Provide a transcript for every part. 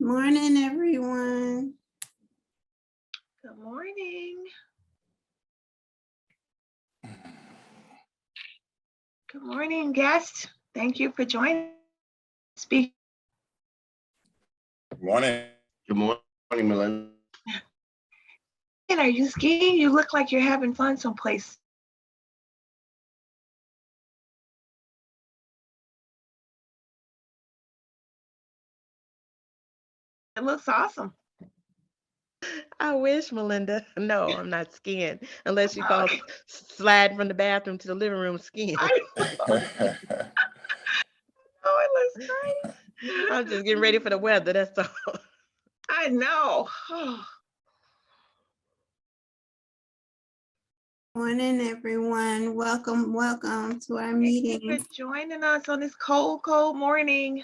Morning, everyone. Good morning. Good morning, guests. Thank you for joining. Speak. Good morning. Good morning, Melinda. And are you skiing? You look like you're having fun someplace. It looks awesome. I wish, Melinda. No, I'm not skiing unless you call sliding from the bathroom to the living room skiing. Oh, it looks great. I'm just getting ready for the weather. That's all. I know. Morning, everyone. Welcome to our Thank you meeting. for joining us on this cold, cold morning.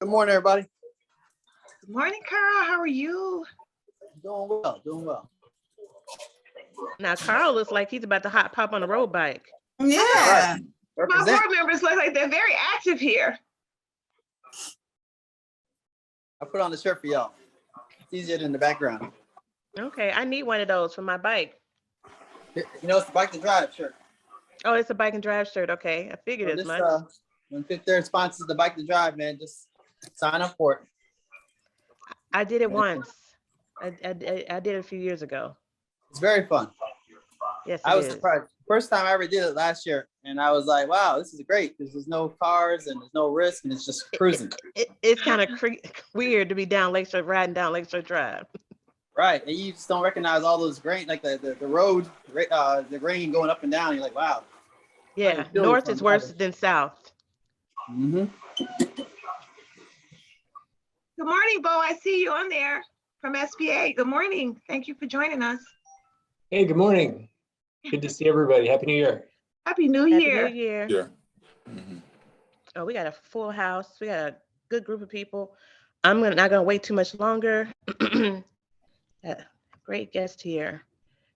Good morning, everybody. Good morning, Carl. How are you? Doing well, doing well. Now, Carl looks like he's about to pop on a road bike. Yeah. My Represent. board members look like they're very active here. I put on the shirt for y'all. It's easier than the background. Okay, I need one of those for my bike. You know, it's the bike to drive shirt. Oh, it's a bike and drive shirt. Okay, I figured as much. When Fifth Third sponsors the bike to drive, man, just sign up for it. I did it once. I did it a few years ago. It's very fun. Yes, I it was is. surprised. First time I ever did it last year, and I was like, wow, this is great because there's no cars and there's no risk and it's just cruising. It's kind of weird to be riding down Lakeshore Drive. Right, and you just don't recognize all those grain, like the road, the grain going up and down. You're like, wow. Yeah, north is worse than south. Mm-hmm. Good morning, Bo. I see you on there from SBA. Good morning. Thank you for joining us. Hey, good morning. Good to see everybody. Happy New Year. Happy New Happy Year. New Year. Yeah. Mhm. Oh, we got a full house. We got a good group of people. I'm not gonna wait too much longer. Great guest here.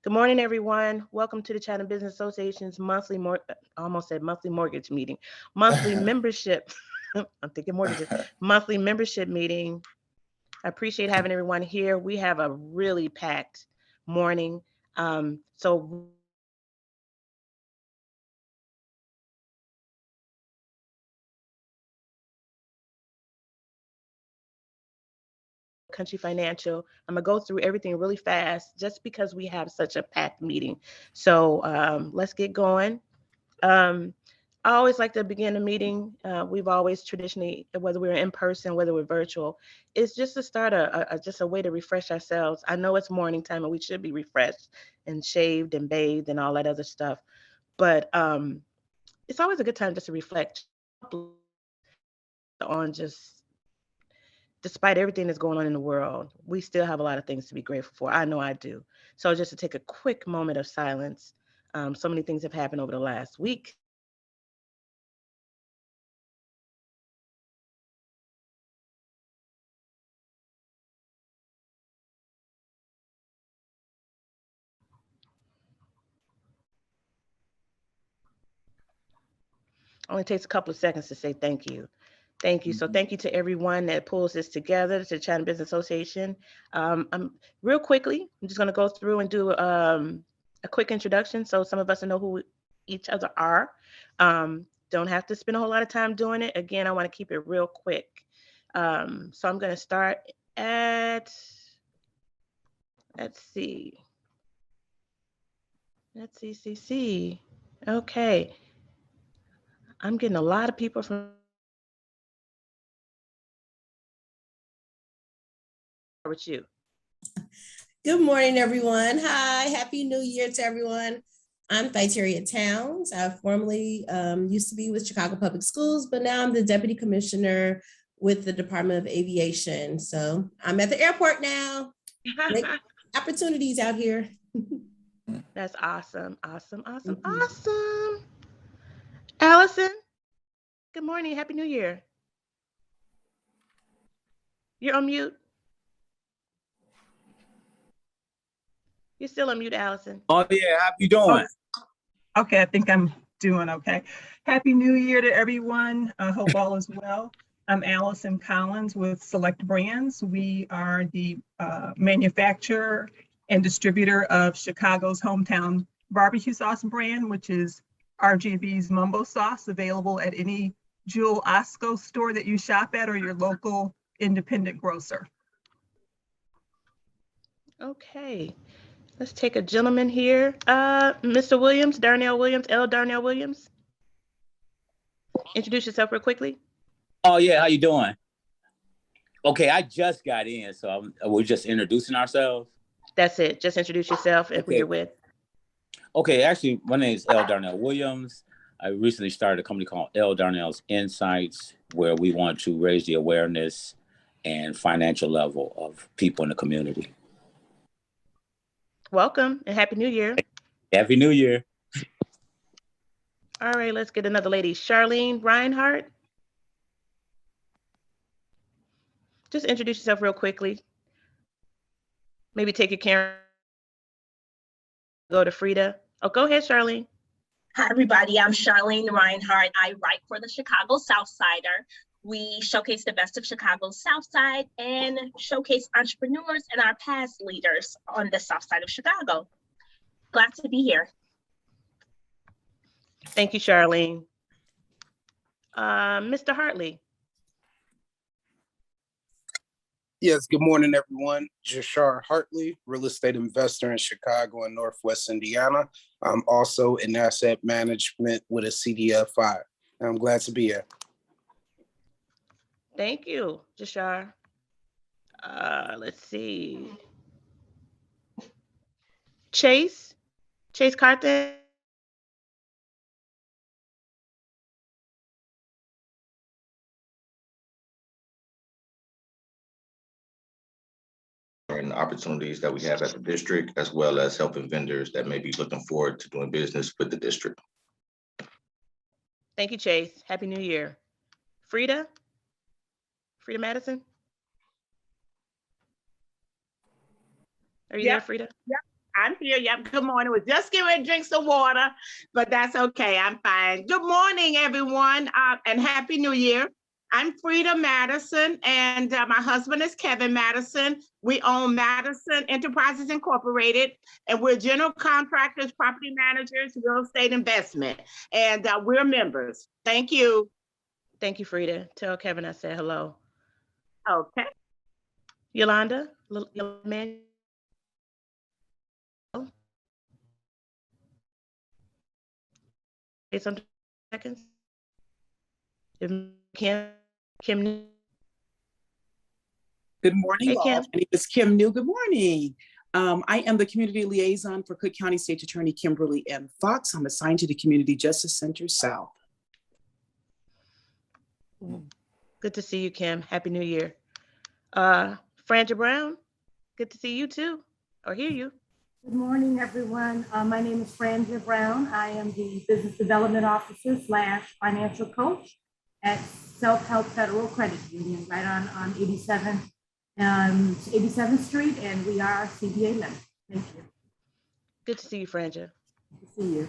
Good morning, everyone. Welcome to the Chattanooga Business Association's monthly mortgage meeting, monthly membership. I'm thinking mortgages. Monthly membership meeting. I appreciate having everyone here. We have a really packed morning. So Country Financial. I'm gonna go through everything really fast just because we have such a packed meeting. So let's get going. I always like to begin a meeting. We've always traditionally, whether we're in person, whether we're virtual, it's just to start just a way to refresh ourselves. I know it's morning time and we should be refreshed and shaved and bathed and all that other stuff, but it's always a good time just to reflect on just, despite everything that's going on in the world, we still have a lot of things to be grateful for. I know I do. So just to take a quick moment of silence. So many things have happened over the last week. Only takes a couple of seconds to say thank you. Thank you. So thank you to everyone that pulls this together, to the Chattanooga Business Association. Real quickly, I'm just going to go through and do a quick introduction so some of us know who each other are. Don't have to spend a whole lot of time doing it. Again, I want to keep it real quick. So I'm going to start at, let's see. Okay. I'm getting a lot of people from with you. Good morning, everyone. Hi, Happy New Year to everyone. I'm Thyteria Towns. I formerly used to be with Chicago Public Schools, but now I'm the Deputy Commissioner with the Department of Aviation. So I'm at the airport now. Great opportunities out here. That's awesome. Awesome. Allison, good morning. Happy New Year. You're on mute. You're still on mute, Allison. Oh yeah, how you doing? Okay, I think I'm doing okay. Happy New Year to everyone. I hope all is well. I'm Allison Collins with Select Brands. We are the manufacturer and distributor of Chicago's hometown barbecue sauce brand, which is RGB's Mumbo Sauce, available at any Jewel Osco store that you shop at or your local independent grocer. Okay, let's take a gentleman here. Mr. Williams, Darnell Williams, L. Darnell Williams. Introduce yourself real quickly. Oh yeah, how you doing? Okay, I just got in, so we're just introducing ourselves. That's it. Just introduce yourself and who Okay. you're with. Okay, actually, my name is L. Darnell Williams. I recently started a company called L. Darnell's Insights, where we want to raise the awareness and financial level of people in the community. Welcome and Happy New Year. Happy New Year. All right, let's get another lady. Charlene Reinhardt. Just introduce yourself real quickly. Maybe take your camera. Go to Frida. Oh, go ahead, Charlene. Hi, everybody. I'm Charlene Reinhardt. I write for the Chicago Southsider. We showcase the best of Chicago's South Side and showcase entrepreneurs and our past leaders on the South Side of Chicago. Glad to be here. Thank you, Charlene. Mr. Hartley. Yes, good morning, everyone. Jashar Hartley, real estate investor in Chicago and Northwest Indiana. I'm also in asset management with a CDFI. I'm glad to be here. Thank you, Jashar. Let's see. Chase Carthen. And opportunities that we have at the district, as well as helping vendors that may be looking forward to doing business with the district. Thank you, Chase. Happy New Year. Frida Madison. Are you there, Frida? Yep, I'm here. Yep, good morning. We're just getting ready to drink some water, but that's okay. I'm fine. Good morning, everyone, and Happy New Year. I'm Frida Madison, and my husband is Kevin Madison. We own Madison Enterprises Incorporated, and we're general contractors, property managers, real estate investment, and we're members. Thank you. Thank you, Frida. Tell Kevin I said hello. Okay. Yolanda, man. Wait some seconds. Kim. Good morning, Hey, all. Kim. My name is Kim New. Good morning. I am the community liaison for Cook County State Attorney Kimberly M. Fox. I'm assigned to the Community Justice Center South. Good to see you, Kim. Happy New Year. Franja Brown, good to see you too, or hear you. Good morning, everyone. My name is Franja Brown. I am the Business Development Officer / Financial Coach at Self-Help Federal Credit Union, right on 87th Street, and we are CBA members. Thank you. Good to see you, Franja. Good to see you.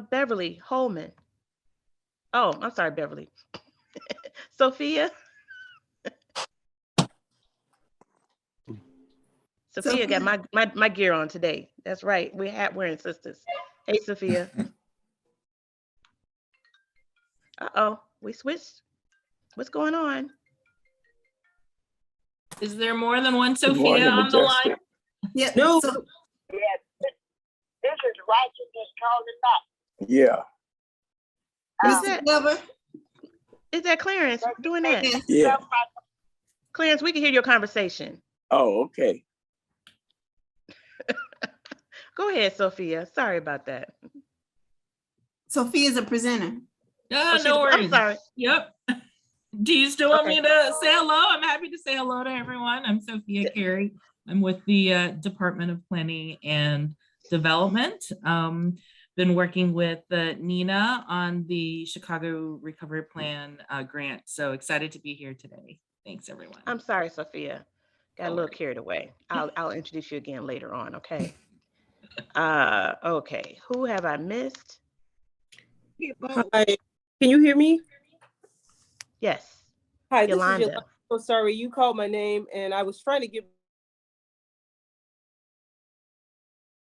Beverly Holman. Oh, I'm sorry, Beverly. Sophia. Sophia got my gear on today. That's right. We're hat wearing sisters. Hey, Sophia. Uh-oh, we switched. What's going on? Is there more than one Good Sophia morning, on the Majestic. line? Yeah. No. So, Yeah, this is righteousness calling back. Yeah. Is that Clarence doing that? Yeah. Clarence, we can hear your conversation. Oh, okay. Go ahead, Sophia. Sorry about that. Sophia's a presenter. No worries. I'm sorry. Yep. Do you still want me to say hello? I'm happy to say hello to everyone. I'm Sophia Carey. I'm with the Department of Planning and Development. Been working with Nina on the Chicago Recovery Plan grant. So excited to be here today. Thanks, everyone. I'm sorry, Sophia. Got a little carried away. I'll introduce you again later on, okay? Okay, who have I missed? Hi, can you hear me? Yes. Hi, this is Yolanda. Yolanda. So sorry, you called my name and I was trying to give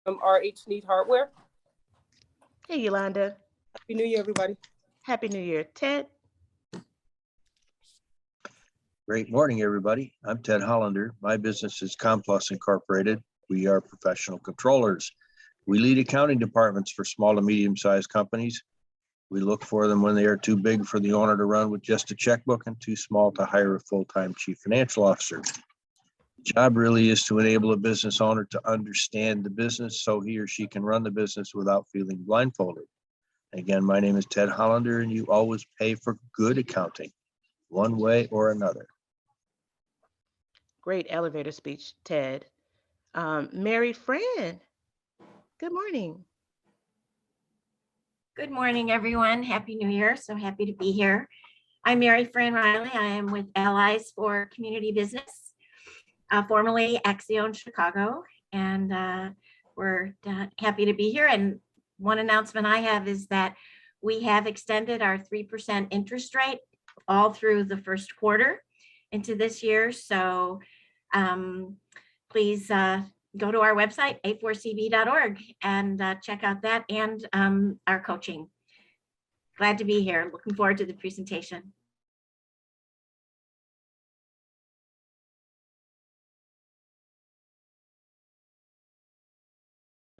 RH Need Hardware. Hey, Yolanda. Happy New Year, everybody. Happy New Year. Ted. Great morning, everybody. I'm Ted Hollander. My business is Complus Incorporated. We are professional controllers. We lead accounting departments for small to medium-sized companies. We look for them when they are too big for the owner to run with just a checkbook and too small to hire a full-time chief financial officer. The job really is to enable a business owner to understand the business so he or she can run the business without feeling blindfolded. Again, my name is Ted Hollander, and you always pay for good accounting, one way or another. Great elevator speech, Ted. Mary Fran. Good morning. Good morning, everyone. Happy New Year. So happy to be here. I'm Mary Fran Riley. I am with Allies for Community Business, formerly Axion Chicago, and we're happy to be here. And one announcement I have is that we have extended our 3% interest rate all through the first quarter into this year. So please go to our website, a4cb.org, and check out that and our coaching. Glad to be here. Looking forward to the presentation.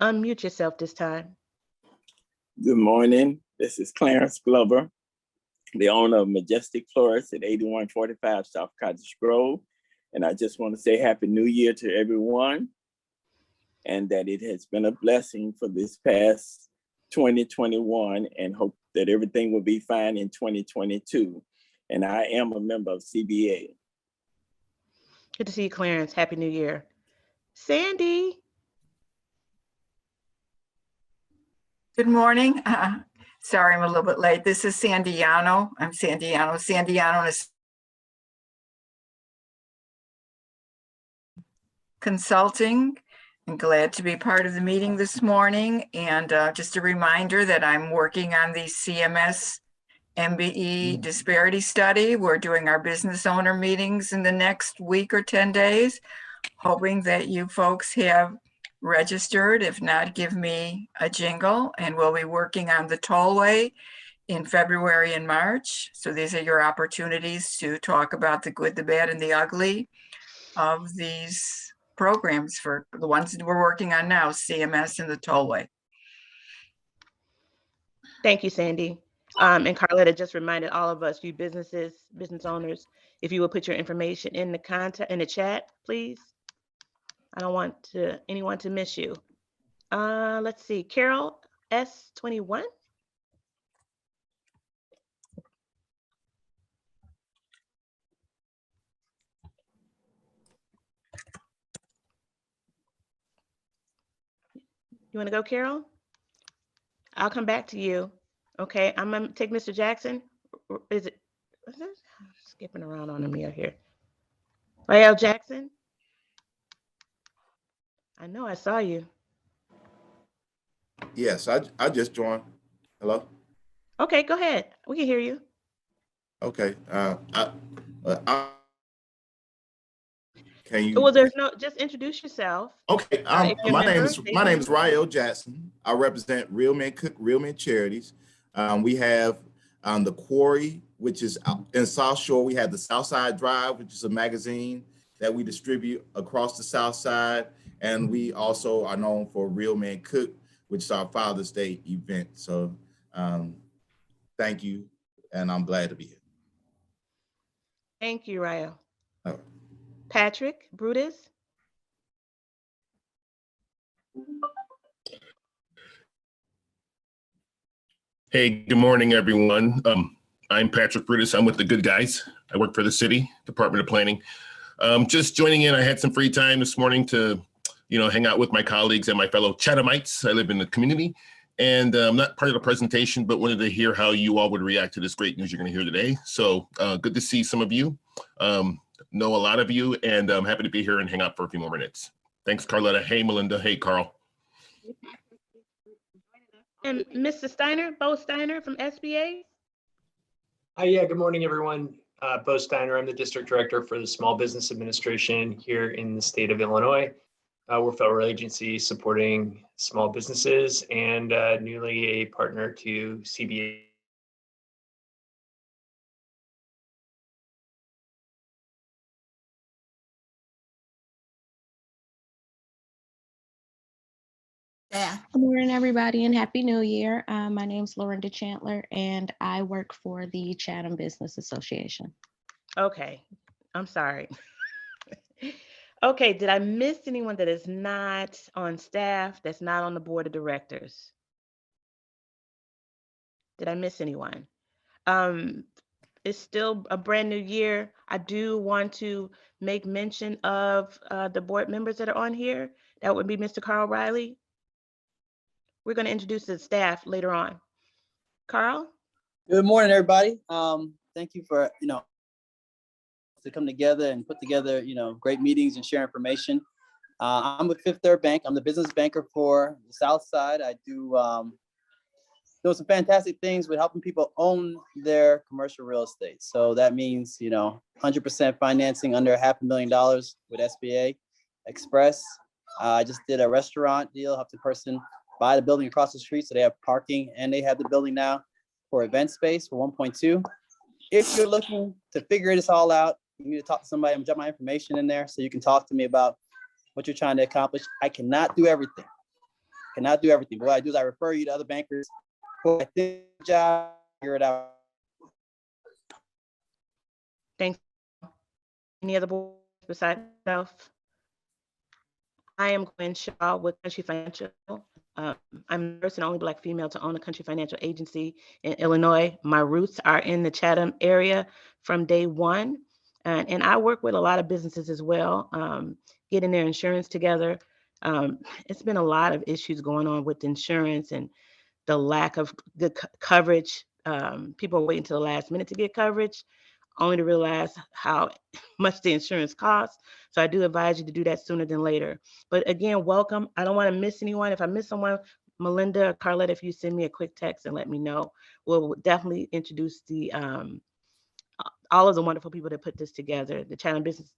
Unmute yourself this time. Good morning. This is Clarence Glover, the owner of Majestic Florist at 8145 South Cottage Grove. And I just want to say Happy New Year to everyone, and that it has been a blessing for this past 2021, and hope that everything will be fine in 2022. And I am a member of CBA. Good to see you, Clarence. Happy New Year. Sandy. Good morning. Sorry, I'm a little bit late. This is Sandiano. I'm Sandiano. Sandiano is consulting. I'm glad to be part of the meeting this morning. And just a reminder that I'm working on the CMS MBE disparity study. We're doing our business owner meetings in the next week or 10 days, hoping that you folks have registered. If not, give me a jingle, and we'll be working on the tollway in February and March. So these are your opportunities to talk about the good, the bad, and the ugly of these programs for the ones that we're working on now, CMS and the tollway. Thank you, Sandy. And Carletta just reminded all of us, you business owners, if you will put your information in the chat, please. I don't want anyone to miss you. Let's see, Carol S21. You want to go, Carol? I'll come back to you. Okay, I'm gonna take Mr. Jackson. Is it skipping around on Amir here? Rael Jackson? I know I saw you. Yes, I just joined. Hello? Okay, go ahead. We can hear you. Okay. Can you? Well, there's no, just introduce yourself. Okay, my name is Rael Jackson. I represent Real Men Cook, Real Men Charities. We have the Quarry, which is out in South Shore. We have the Southside Drive, which is a magazine that we distribute across the South Side. And we also are known for Real Men Cook, which is our Father's Day event. So thank you, and I'm glad to be here. Thank you, Rael. All right. Patrick Brutus. Hey, good morning, everyone. I'm Patrick Brutus. I'm with the Good Guys. I work for the city, Department of Planning. Just joining in, I had some free time this morning to, hang out with my colleagues and my fellow Chathamites. I live in the community, and I'm not part of the presentation, but wanted to hear how you all would react to this great news you're going to hear today. So good to see some of you. Know a lot of you, and I'm happy to be here and hang out for a few more minutes. Thanks, Carletta. Hey, Melinda. Hey, Carl. And Mr. Steiner, Bo Steiner from SBA? Yeah, good morning, everyone. Bo Steiner, I'm the District Director for the Small Business Administration here in the state of Illinois. We're a federal agency supporting small businesses and newly a partner to CBA. Yeah. Good morning, everybody, and Happy New Year. My name is Lorinda Chandler, and I work for the Chatham Business Association. Okay, I'm sorry. Okay, did I miss anyone that is not on staff, that's not on the board of directors? Did I miss anyone? It's still a brand new year. I do want to make mention of the board members that are on here. That would be Mr. Carl Riley. We're going to introduce the staff later on. Carl? Good morning, everybody. Thank you for, to come together and put together, great meetings and share information. I'm with Fifth Third Bank. I'm the business banker for the South Side. I do doing some fantastic things with helping people own their commercial real estate. So that means, 100% financing under $500,000 with SBA Express. I just did a restaurant deal, helped the person buy the building across the street, so they have parking, and they have the building now for event space for 1.2. If you're looking to figure this all out, you need to talk to somebody. I'm gonna drop my information in there so you can talk to me about what you're trying to accomplish. I cannot do everything. But what I do is I refer you to other bankers who I think job, figure it out. Thanks. Any other boards besides myself? I am Gwen Shaw with Country Financial. I'm the first and only Black female to own a Country Financial agency in Illinois. My roots are in the Chatham area from day one. And I work with a lot of businesses as well, getting their insurance together. It's been a lot of issues going on with insurance and the lack of good coverage. People are waiting till the last minute to get coverage, only to realize how much the insurance costs. So I do advise you to do that sooner than later. But again, welcome. I don't want to miss anyone. If I miss someone, Melinda or Carlette, if you send me a quick text and let me know, we'll definitely introduce the all of the wonderful people that put this together. The Chatham Business,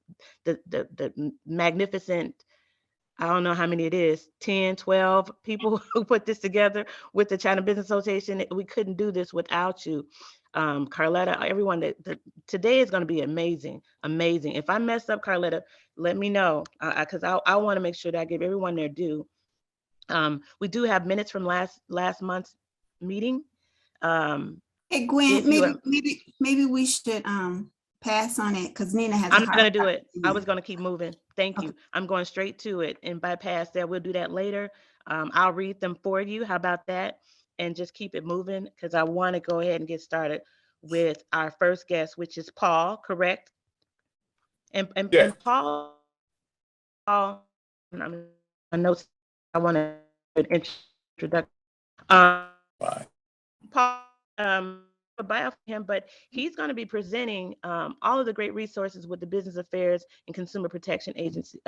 the magnificent, I don't know how many it is, 10, 12 people who put this together with the Chatham Business Association. We couldn't do this without you. Carletta, everyone, that today is going to be amazing. If I mess up, Carletta, let me know, because I want to make sure that I give everyone their due. We do have minutes from last month's meeting. Hey Gwen, maybe we should pass on it because Nina has. I'm not gonna do it. I was gonna keep moving. Thank you. I'm going straight to it and bypass that. We'll do that later. I'll read them for you. How about that? And just keep it moving because I want to go ahead and get started with our first guest, which is Paul, correct? And Paul, I know I want to introduction. Paul, a bio for him, but he's going to be presenting all of the great resources with the Business Affairs and Consumer Protection Agency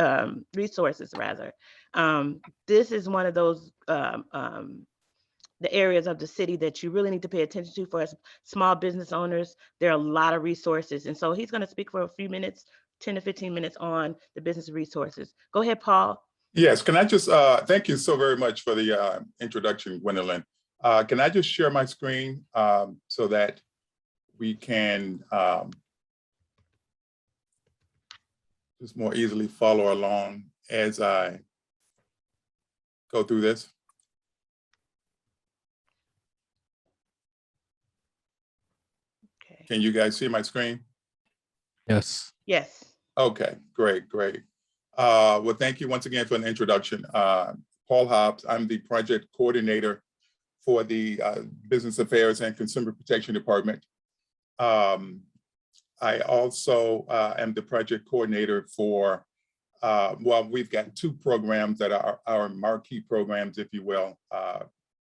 resources, rather. This is one of those the areas of the city that you really need to pay attention to for us small business owners. There are a lot of resources, and so he's going to speak for a few minutes, 10 to 15 minutes on the business resources. Go ahead, Paul. Yes, can I just thank you so very much for the introduction, Gwendolyn. Can I just share my screen so that we can just more easily follow along as I go through this? Okay. Can you guys see my screen? Yes. Yes. Okay, great. Well, thank you once again for an introduction. Paul Hobbs, I'm the project coordinator for the Business Affairs and Consumer Protection Department. I also am the project coordinator for, well, we've got two programs that are our marquee programs, if you will,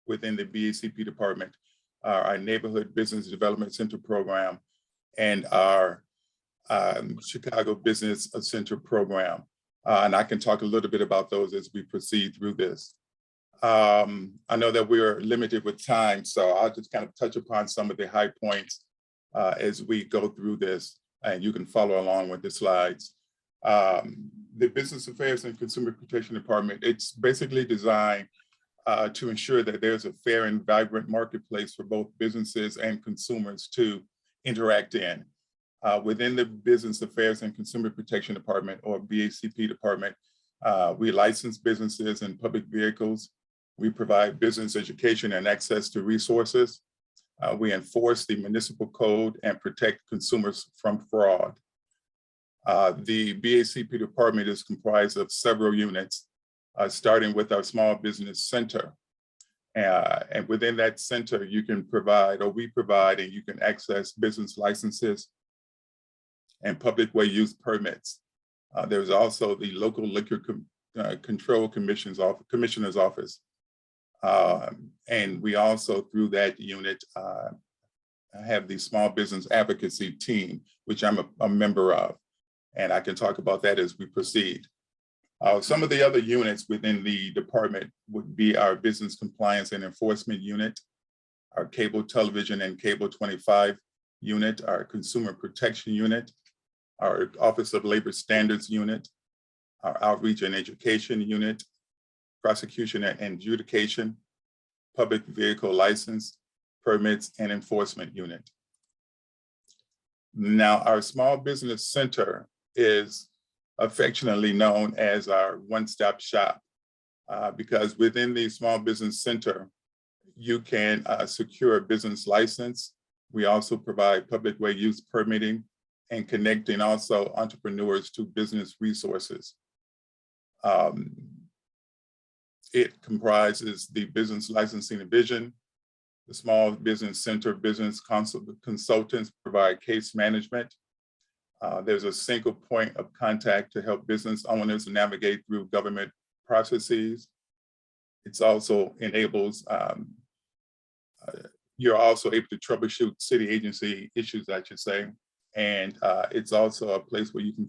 within the BACP department, our Neighborhood Business Development Center program and our Chicago Business Center program. And I can talk a little bit about those as we proceed through this. I know that we're limited with time, so I'll just kind of touch upon some of the high points as we go through this, and you can follow along with the slides. The Business Affairs and Consumer Protection Department, it's basically designed to ensure that there's a fair and vibrant marketplace for both businesses and consumers to interact in. Within the Business Affairs and Consumer Protection Department, or BACP department, we license businesses and public vehicles. We provide business education and access to resources. We enforce the municipal code and protect consumers from fraud. The BACP department is comprised of several units, starting with our Small Business Center. And within that center, you can provide, or we provide, and you can access business licenses and public way use permits. There's also the local liquor control commissioner's office. And we also, through that unit, have the small business advocacy team, which I'm a member of. And I can talk about that as we proceed. Some of the other units within the department would be our Business Compliance and Enforcement Unit, our Cable Television and Cable 25 Unit, our Consumer Protection Unit, our Office of Labor Standards Unit, our Outreach and Education Unit, Prosecution and Adjudication, Public Vehicle License, Permits and Enforcement Unit. Now, our Small Business Center is affectionately known as our one-stop shop because within the Small Business Center, you can secure a business license. We also provide public way use permitting and connecting also entrepreneurs to business resources. It comprises the Business Licensing Division. The Small Business Center business consultants provide case management. There's a single point of contact to help business owners navigate through government processes. It's also enables, you're also able to troubleshoot city agency issues, I should say. And it's also a place where you can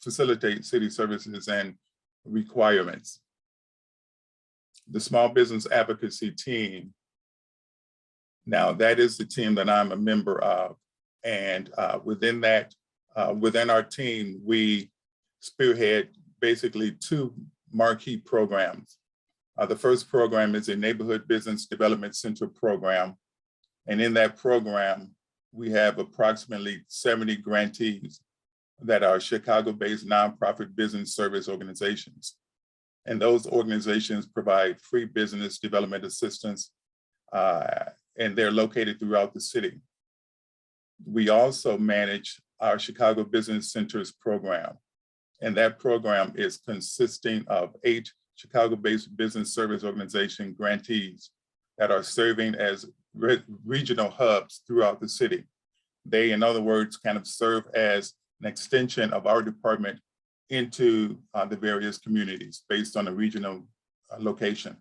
facilitate city services and requirements. The Small Business Advocacy Team, now that is the team that I'm a member of. And within that, within our team, we spearhead basically two marquee programs. The first program is a Neighborhood Business Development Center program. And in that program, we have approximately 70 grantees that are Chicago-based nonprofit business service organizations. And those organizations provide free business development assistance, and they're located throughout the city. We also manage our Chicago Business Centers program. And that program is consisting of 8 Chicago-based business service organization grantees that are serving as regional hubs throughout the city. They, in other words, kind of serve as an extension of our department into the various communities based on a regional location.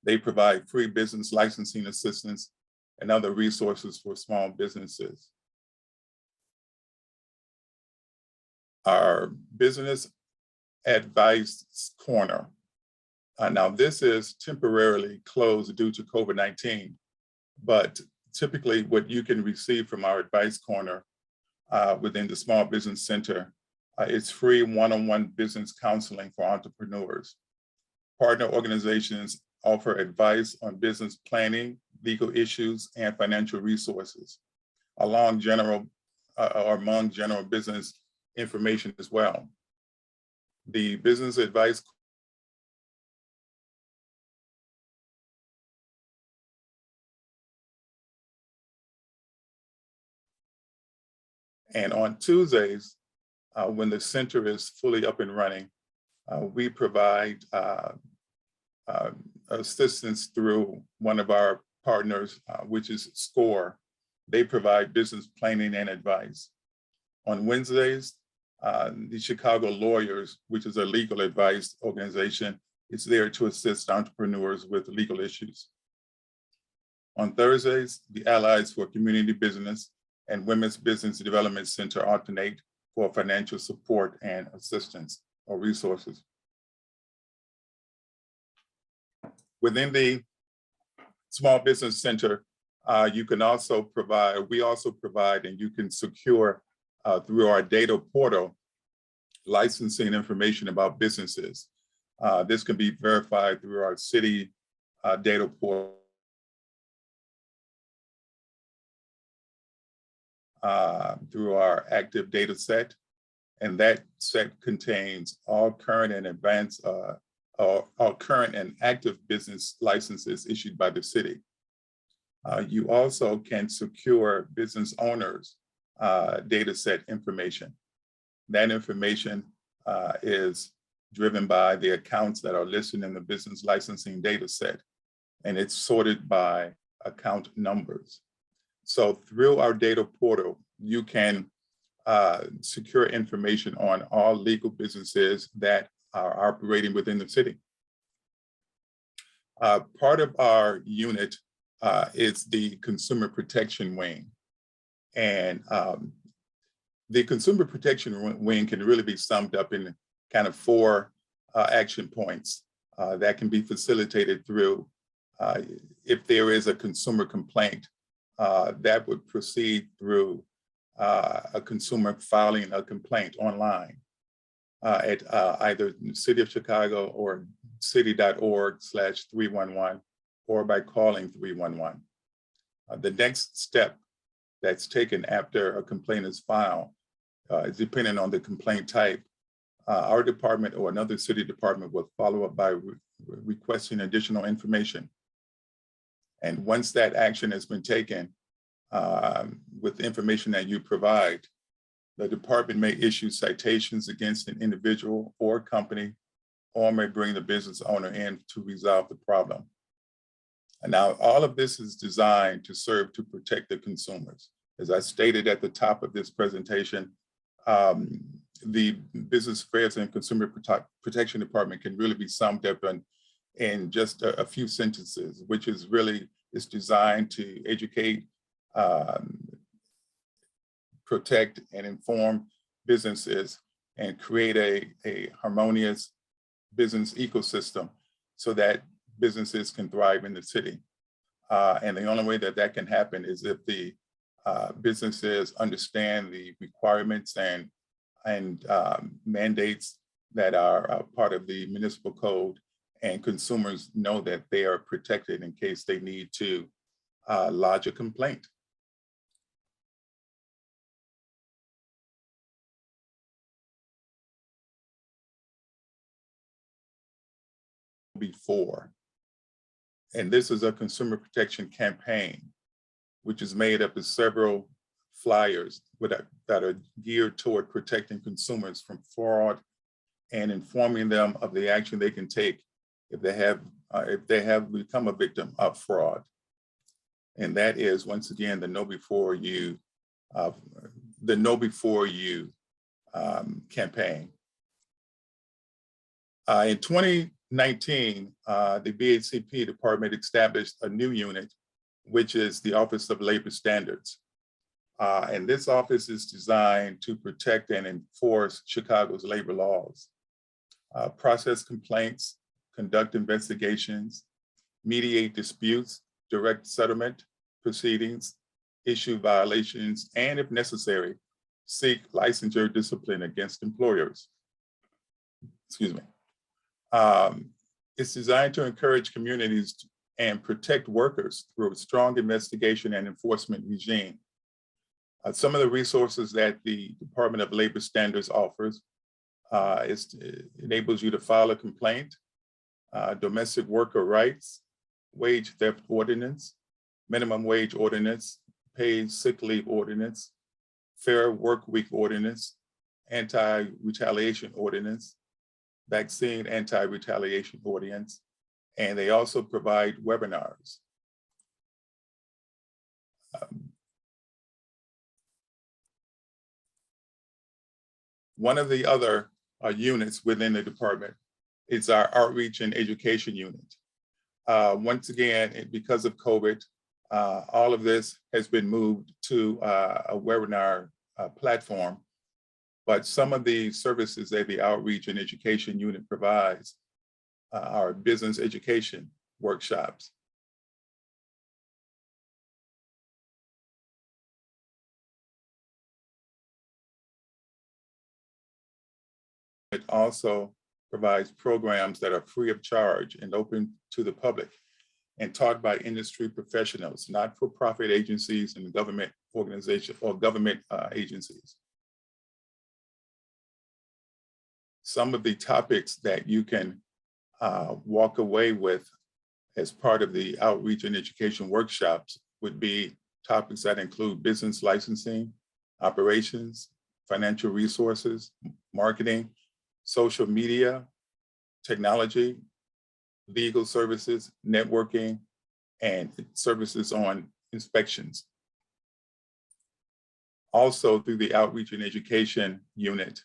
They provide free business licensing assistance and other resources for small businesses. Our Business Advice Corner. Now this is temporarily closed due to COVID-19, but typically what you can receive from our Advice Corner within the Small Business Center is free one-on-one business counseling for entrepreneurs. Partner organizations offer advice on business planning, legal issues, and financial resources, among general business information as well. The Business Advice and on Tuesdays, when the center is fully up and running, we provide assistance through one of our partners, which is SCORE. They provide business planning and advice. On Wednesdays, the Chicago Lawyers, which is a legal advice organization, is there to assist entrepreneurs with legal issues. On Thursdays, the Allies for Community Business and Women's Business Development Center alternate for financial support and assistance or resources. Within the Small Business Center, you can also provide, we also provide, and you can secure through our data portal, licensing information about businesses. This can be verified through our city data portal. Through our active data set, and that set contains all current and advanced, all current and active business licenses issued by the city. You also can secure business owners' data set information. That information is driven by the accounts that are listed in the business licensing data set, and it's sorted by account numbers. So through our data portal, you can secure information on all legal businesses that are operating within the city. Part of our unit is the consumer protection wing. And the consumer protection wing can really be summed up in kind of 4 action points that can be facilitated through if there is a consumer complaint. That would proceed through a consumer filing a complaint online at either City of Chicago or city.org/311 or by calling 311. The next step that's taken after a complaint is filed is depending on the complaint type. Our department or another city department will follow up by requesting additional information. And once that action has been taken, with the information that you provide, the department may issue citations against an individual or company, or may bring the business owner in to resolve the problem. And now all of this is designed to serve to protect the consumers. As I stated at the top of this presentation, the Business Affairs and Consumer Protection Department can really be summed up in just a few sentences, which is really, is designed to educate, protect and inform businesses and create a harmonious business ecosystem so that businesses can thrive in the city. And the only way that that can happen is if the businesses understand the requirements and mandates that are part of the municipal code, and consumers know that they are protected in case they need to lodge a complaint. Before. And this is a consumer protection campaign, which is made up of several flyers that are geared toward protecting consumers from fraud and informing them of the action they can take if they have become a victim of fraud. And that is, once again, the Know Before You campaign. In 2019, the BHCP department established a new unit, which is the Office of Labor Standards. And this office is designed to protect and enforce Chicago's labor laws, process complaints, conduct investigations, mediate disputes, direct settlement proceedings, issue violations, and if necessary, seek licensure discipline against employers. Excuse me. It's designed to encourage communities and protect workers through a strong investigation and enforcement regime. Some of the resources that the Department of Labor Standards offers enables you to file a complaint, domestic worker rights, wage theft ordinance, minimum wage ordinance, paid sick leave ordinance, fair work week ordinance, anti-retaliation ordinance, vaccine anti-retaliation ordinance, and they also provide webinars. One of the other units within the department is our outreach and education unit. Once again, because of COVID, all of this has been moved to a webinar platform, but some of the services that the outreach and education unit provides are business education, workshops. It also provides programs that are free of charge and open to the public and taught by industry professionals, not-for-profit agencies and government organizations or government agencies. Some of the topics that you can walk away with as part of the outreach and education workshops would be topics that include business licensing, operations, financial resources, marketing, social media, technology, legal services, networking, and services on inspections. Also, through the outreach and education unit,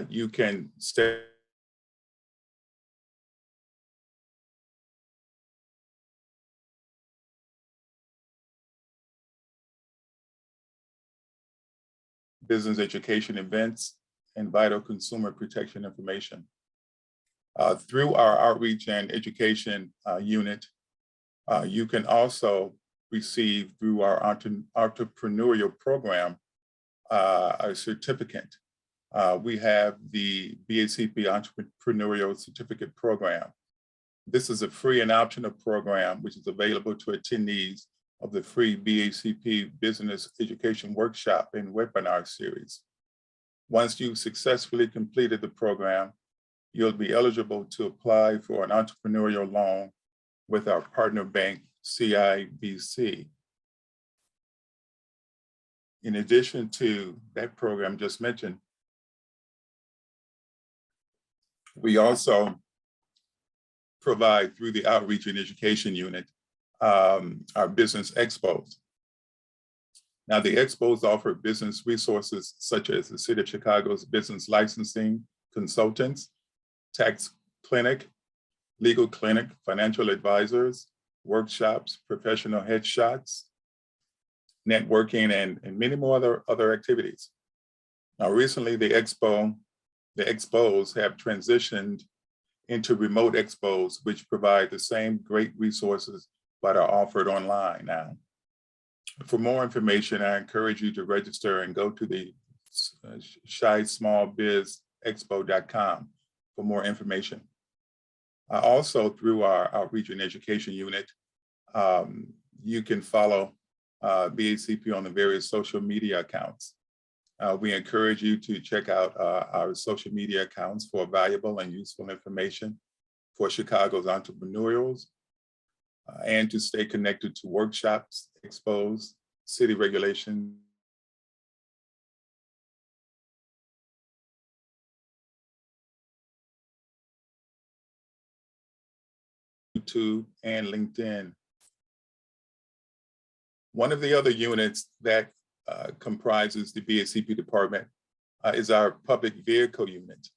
you can stay business education events and vital consumer protection information. Through our outreach and education unit, you can also receive through our entrepreneurial program a certificate. We have the BACP Entrepreneurial Certificate Program. This is a free and optional program which is available to attendees of the free BACP Business Education Workshop and Webinar Series. Once you've successfully completed the program, you'll be eligible to apply for an entrepreneurial loan with our partner bank, CIBC. In addition to that program just mentioned, we also provide through the outreach and education unit our business expos. Now the expos offer business resources such as the City of Chicago's business licensing consultants, tax clinic, legal clinic, financial advisors, workshops, professional headshots, networking, and many more other activities. Now recently the expos have transitioned into remote expos, which provide the same great resources but are offered online now. For more information, I encourage you to register and go to the shismallbizexpo.com for more information. Also, through our outreach and education unit, you can follow BACP on the various social media accounts. We encourage you to check out our social media accounts for valuable and useful information for Chicago's entrepreneurs and to stay connected to workshops, expos, city regulations, YouTube, and LinkedIn. One of the other units that comprises the BACP department is our public vehicle unit.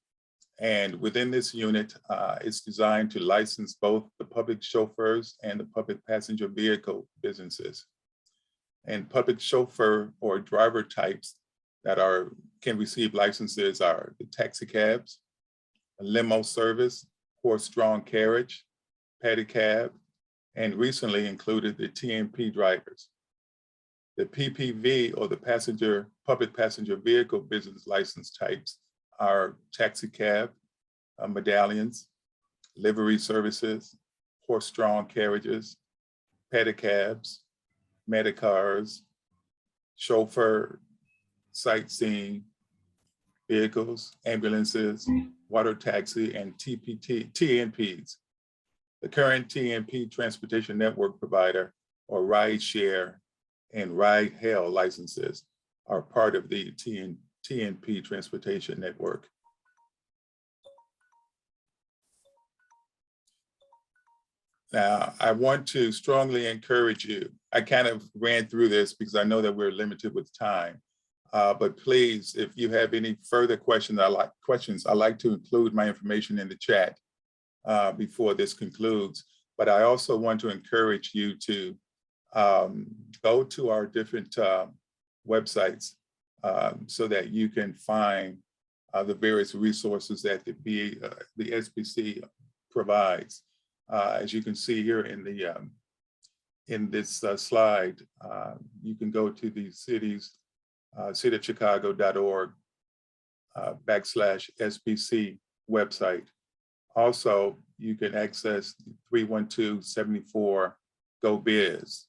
And within this unit, it's designed to license both the public chauffeurs and the public passenger vehicle businesses. And public chauffeur or driver types that can receive licenses are the taxi cabs, limo service, horse-drawn carriage, pedicab, and recently included the TNP drivers. The PPV or the public passenger vehicle business license types are taxi cab, medallions, livery services, horse-drawn carriages, pedicabs, medicars, chauffeur, sightseeing vehicles, ambulances, water taxi, and TNPs. The current TNP transportation network provider or ride share and ride hail licenses are part of the TNP transportation network. Now, I want to strongly encourage you. I kind of ran through this because I know that we're limited with time. But please, if you have any further questions, I'd like to include my information in the chat before this concludes. But I also want to encourage you to go to our different websites so that you can find the various resources that the SBC provides. As you can see here in this slide, you can go to the cityofchicago.org /SBC website. Also, you can access 312-74-GO-BIZ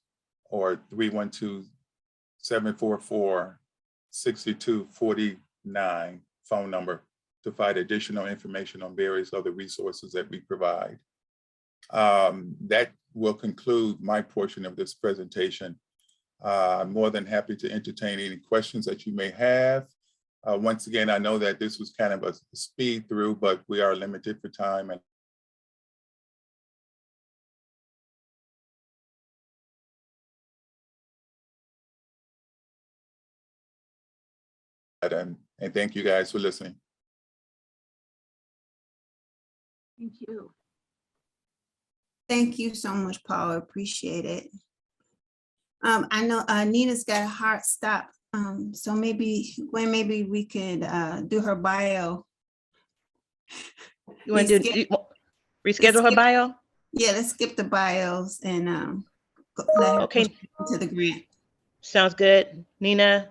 or 312-744-6249 phone number to find additional information on various other resources that we provide. That will conclude my portion of this presentation. I'm more than happy to entertain any questions that you may have. Once again, I know that this was kind of a speed through, but we are limited for time. And thank you guys for listening. Thank you. Thank you so much, Paul. I appreciate it. I know Nina's got a hard stop. So maybe we could do her bio. You want to reschedule her bio? Yeah, let's skip the bios and let her Okay. to the grant. Sounds good. Nina,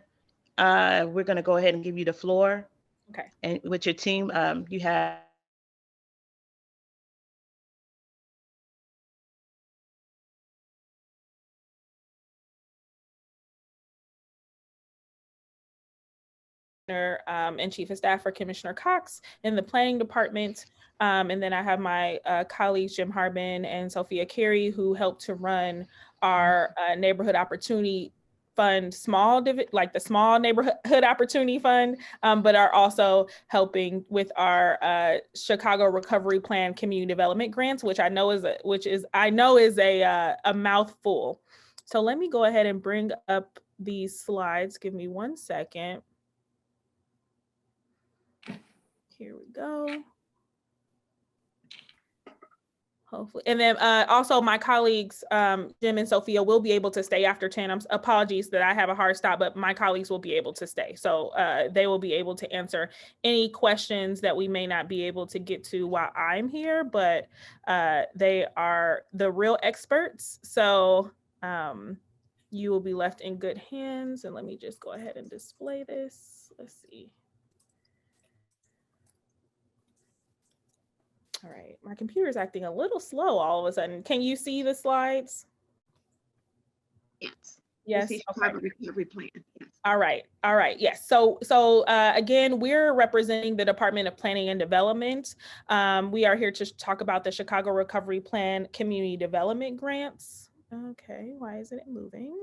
we're going to go ahead and give you the floor. Okay. And with your team, you have and Chief of Staff for Commissioner Cox in the Planning Department. And then I have my colleagues, Jim Harbin and Sophia Carey, who help to run our Neighborhood Opportunity Fund, like the Small Neighborhood Opportunity Fund, but are also helping with our Chicago Recovery Plan Community Development Grants, which I know is a mouthful. So let me go ahead and bring up these slides. Give me 1 second. Here we go. Hopefully. And then also my colleagues, Jim and Sophia, will be able to stay after 10. Apologies that I have a hard stop, but my colleagues will be able to stay. So they will be able to answer any questions that we may not be able to get to while I'm here, but they are the real experts. So you will be left in good hands. And let me just go ahead and display this. Let's see. All right, my computer is acting a little slow all of a sudden. Can you see the slides? Yes. Yes. Okay. Recovery plan. Yes. All right. Yes. So again, we're representing the Department of Planning and Development. We are here to talk about the Chicago Recovery Plan Community Development Grants. Okay, why isn't it moving?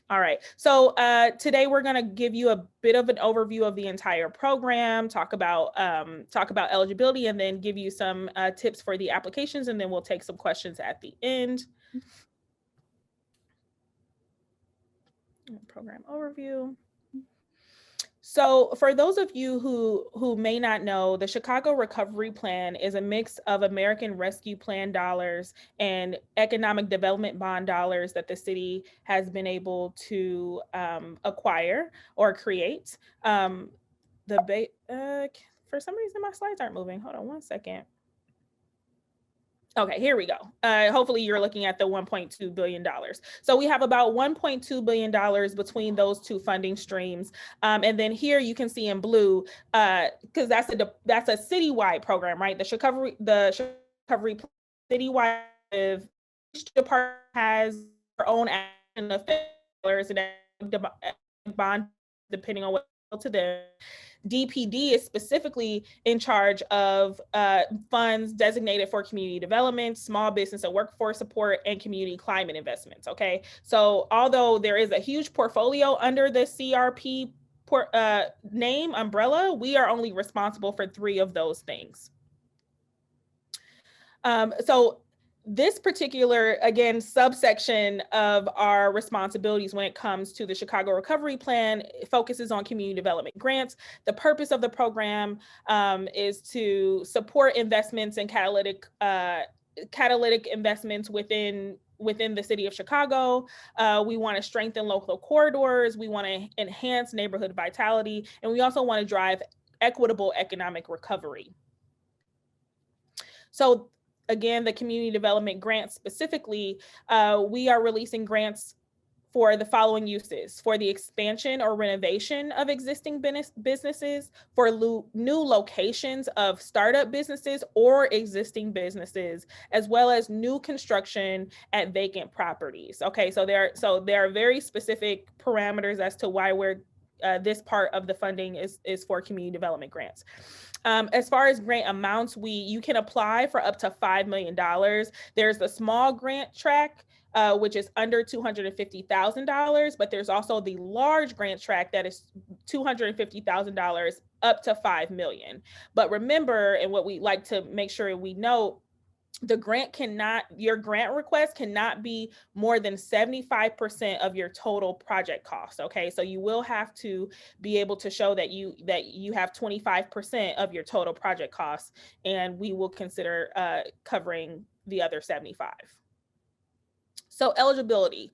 All right, so today we're going to give you a bit of an overview of the entire program, talk about eligibility, and then give you some tips for the applications, and then we'll take some questions at the end. Program overview. So for those of you who may not know, the Chicago Recovery Plan is a mix of American Rescue Plan dollars and economic development bond dollars that the city has been able to acquire or create. For some reason, my slides aren't moving. Hold on 1 second. Okay, here we go. Hopefully you're looking at the $1.2 billion. So we have about $1.2 billion between those two funding streams. And then here you can see in blue, because that's a citywide program, right? The recovery citywide, each department has their own action of dollars and bond, depending on what to them. DPD is specifically in charge of funds designated for community development, small business and workforce support, and community climate investments, okay? So although there is a huge portfolio under the CRP name umbrella, we are only responsible for 3 of those things. So this particular, again, subsection of our responsibilities when it comes to the Chicago Recovery Plan focuses on community development grants. The purpose of the program is to support investments and catalytic investments within the city of Chicago. We want to strengthen local corridors. We want to enhance neighborhood vitality, and we also want to drive equitable economic recovery. So again, the community development grants specifically, we are releasing grants for the following uses: for the expansion or renovation of existing businesses, for new locations of startup businesses or existing businesses, as well as new construction at vacant properties. Okay, so there are very specific parameters as to why we're this part of the funding is for community development grants. As far as grant amounts, you can apply for up to $5 million. There's the small grant track, which is under $250,000, but there's also the large grant track that is $250,000 up to $5 million. But remember, and what we like to make sure we know, your grant request cannot be more than 75% of your total project cost. Okay, so you will have to be able to show that you have 25% of your total project costs, and we will consider covering the other 75. So eligibility,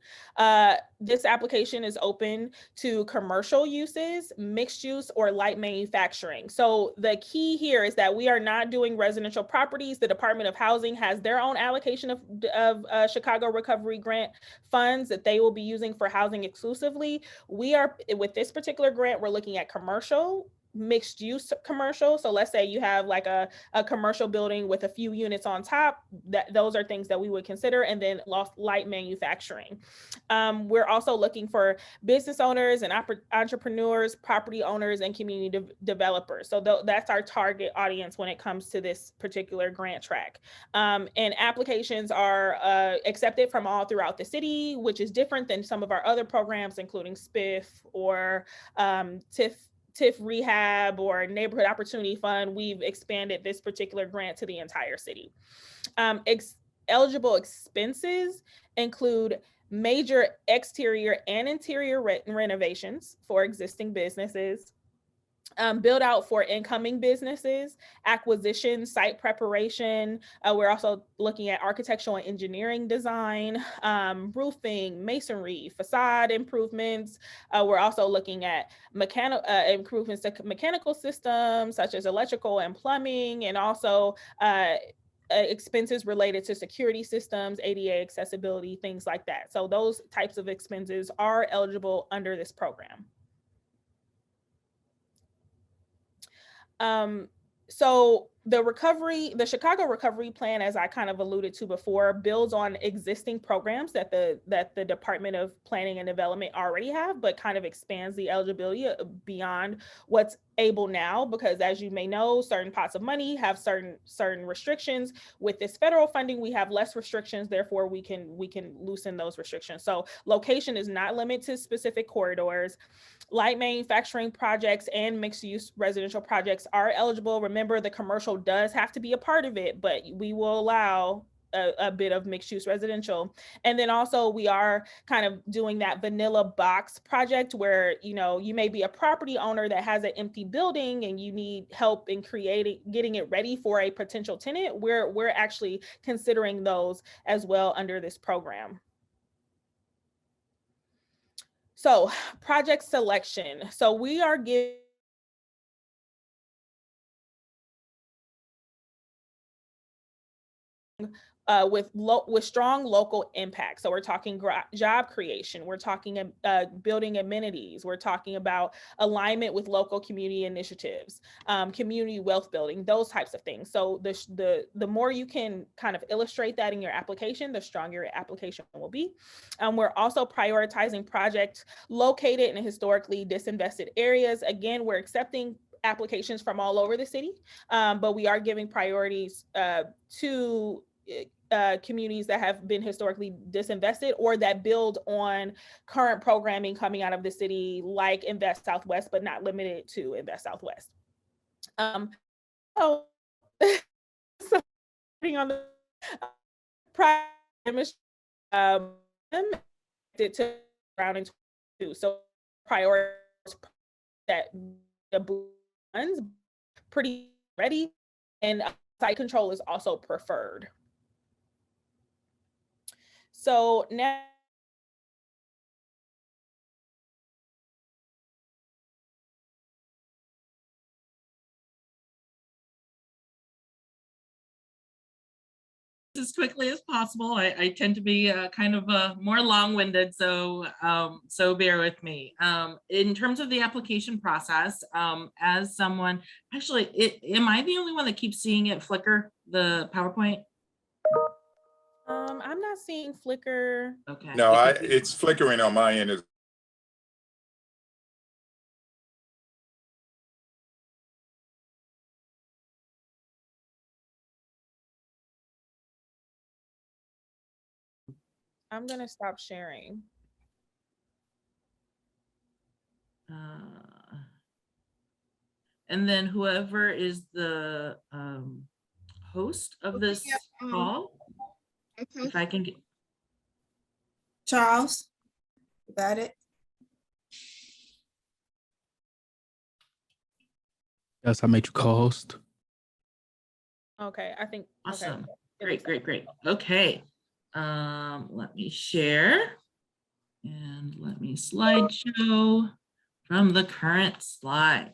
this application is open to commercial uses, mixed use, or light manufacturing. So the key here is that we are not doing residential properties. The Department of Housing has their own allocation of Chicago Recovery Grant funds that they will be using for housing exclusively. With this particular grant, we're looking at commercial, mixed use commercial. So let's say you have like a commercial building with a few units on top, those are things that we would consider, and then light manufacturing. We're also looking for business owners and entrepreneurs, property owners, and community developers. So that's our target audience when it comes to this particular grant track. And applications are accepted from all throughout the city, which is different than some of our other programs, including SPIF or TIF Rehab or Neighborhood Opportunity Fund. We've expanded this particular grant to the entire city. Eligible expenses include major exterior and interior renovations for existing businesses, build out for incoming businesses, acquisition, site preparation. We're also looking at architectural and engineering design, roofing, masonry, facade improvements. We're also looking at improvements to mechanical systems such as electrical and plumbing, and also expenses related to security systems, ADA accessibility, things like that. So those types of expenses are eligible under this program. So the Chicago Recovery Plan, as I kind of alluded to before, builds on existing programs that the Department of Planning and Development already have, but kind of expands the eligibility beyond what's able now, because as you may know, certain pots of money have certain restrictions. With this federal funding, we have less restrictions, therefore we can loosen those restrictions. So location is not limited to specific corridors. Light manufacturing projects and mixed use residential projects are eligible. Remember, the commercial does have to be a part of it, but we will allow a bit of mixed use residential. And then also we are kind of doing that vanilla box project where, you may be a property owner that has an empty building and you need help in getting it ready for a potential tenant. We're actually considering those as well under this program. So project selection. So we are giving with strong local impact. So we're talking job creation, we're talking building amenities, we're talking about alignment with local community initiatives, community wealth building, those types of things. So the more you can kind of illustrate that in your application, the stronger your application will be. We're also prioritizing projects located in historically disinvested areas. Again, we're accepting applications from all over the city, but we are giving priorities to communities that have been historically disinvested or that build on current programming coming out of the city, like Invest Southwest, but not limited to Invest Southwest. So on the to around in 22. So prioritize that the ones pretty ready, and site control is also preferred. So now as quickly as possible. I tend to be kind of more long-winded, so so bear with me. In terms of the application process, as someone, actually, am I the only one that keeps seeing it flicker, the PowerPoint? I'm not seeing flicker. Okay. No, it's flickering on my end. I'm gonna stop sharing. And then whoever is the host of this call, if I can get. Charles, you got it? Yes, I made you co-host. Okay, I think. Awesome. Okay. Great. Okay. Let me share and let me slideshow from the current slide.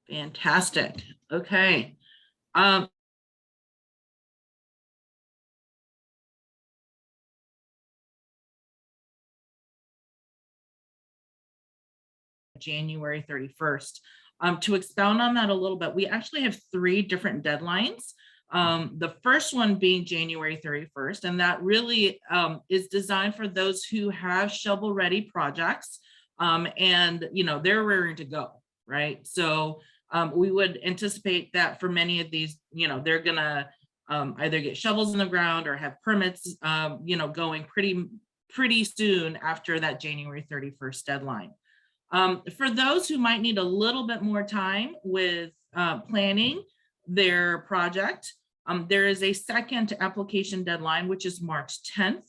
Fantastic. Okay. January 31st. To expound on that a little bit, we actually have 3 different deadlines. The first one being January 31st, and that really is designed for those who have shovel-ready projects, and they're raring to go, right? So we would anticipate that for many of these, they're gonna either get shovels in the ground or have permits, going pretty soon after that January 31st deadline. For those who might need a little bit more time with planning their project, there is a second application deadline, which is March 10th.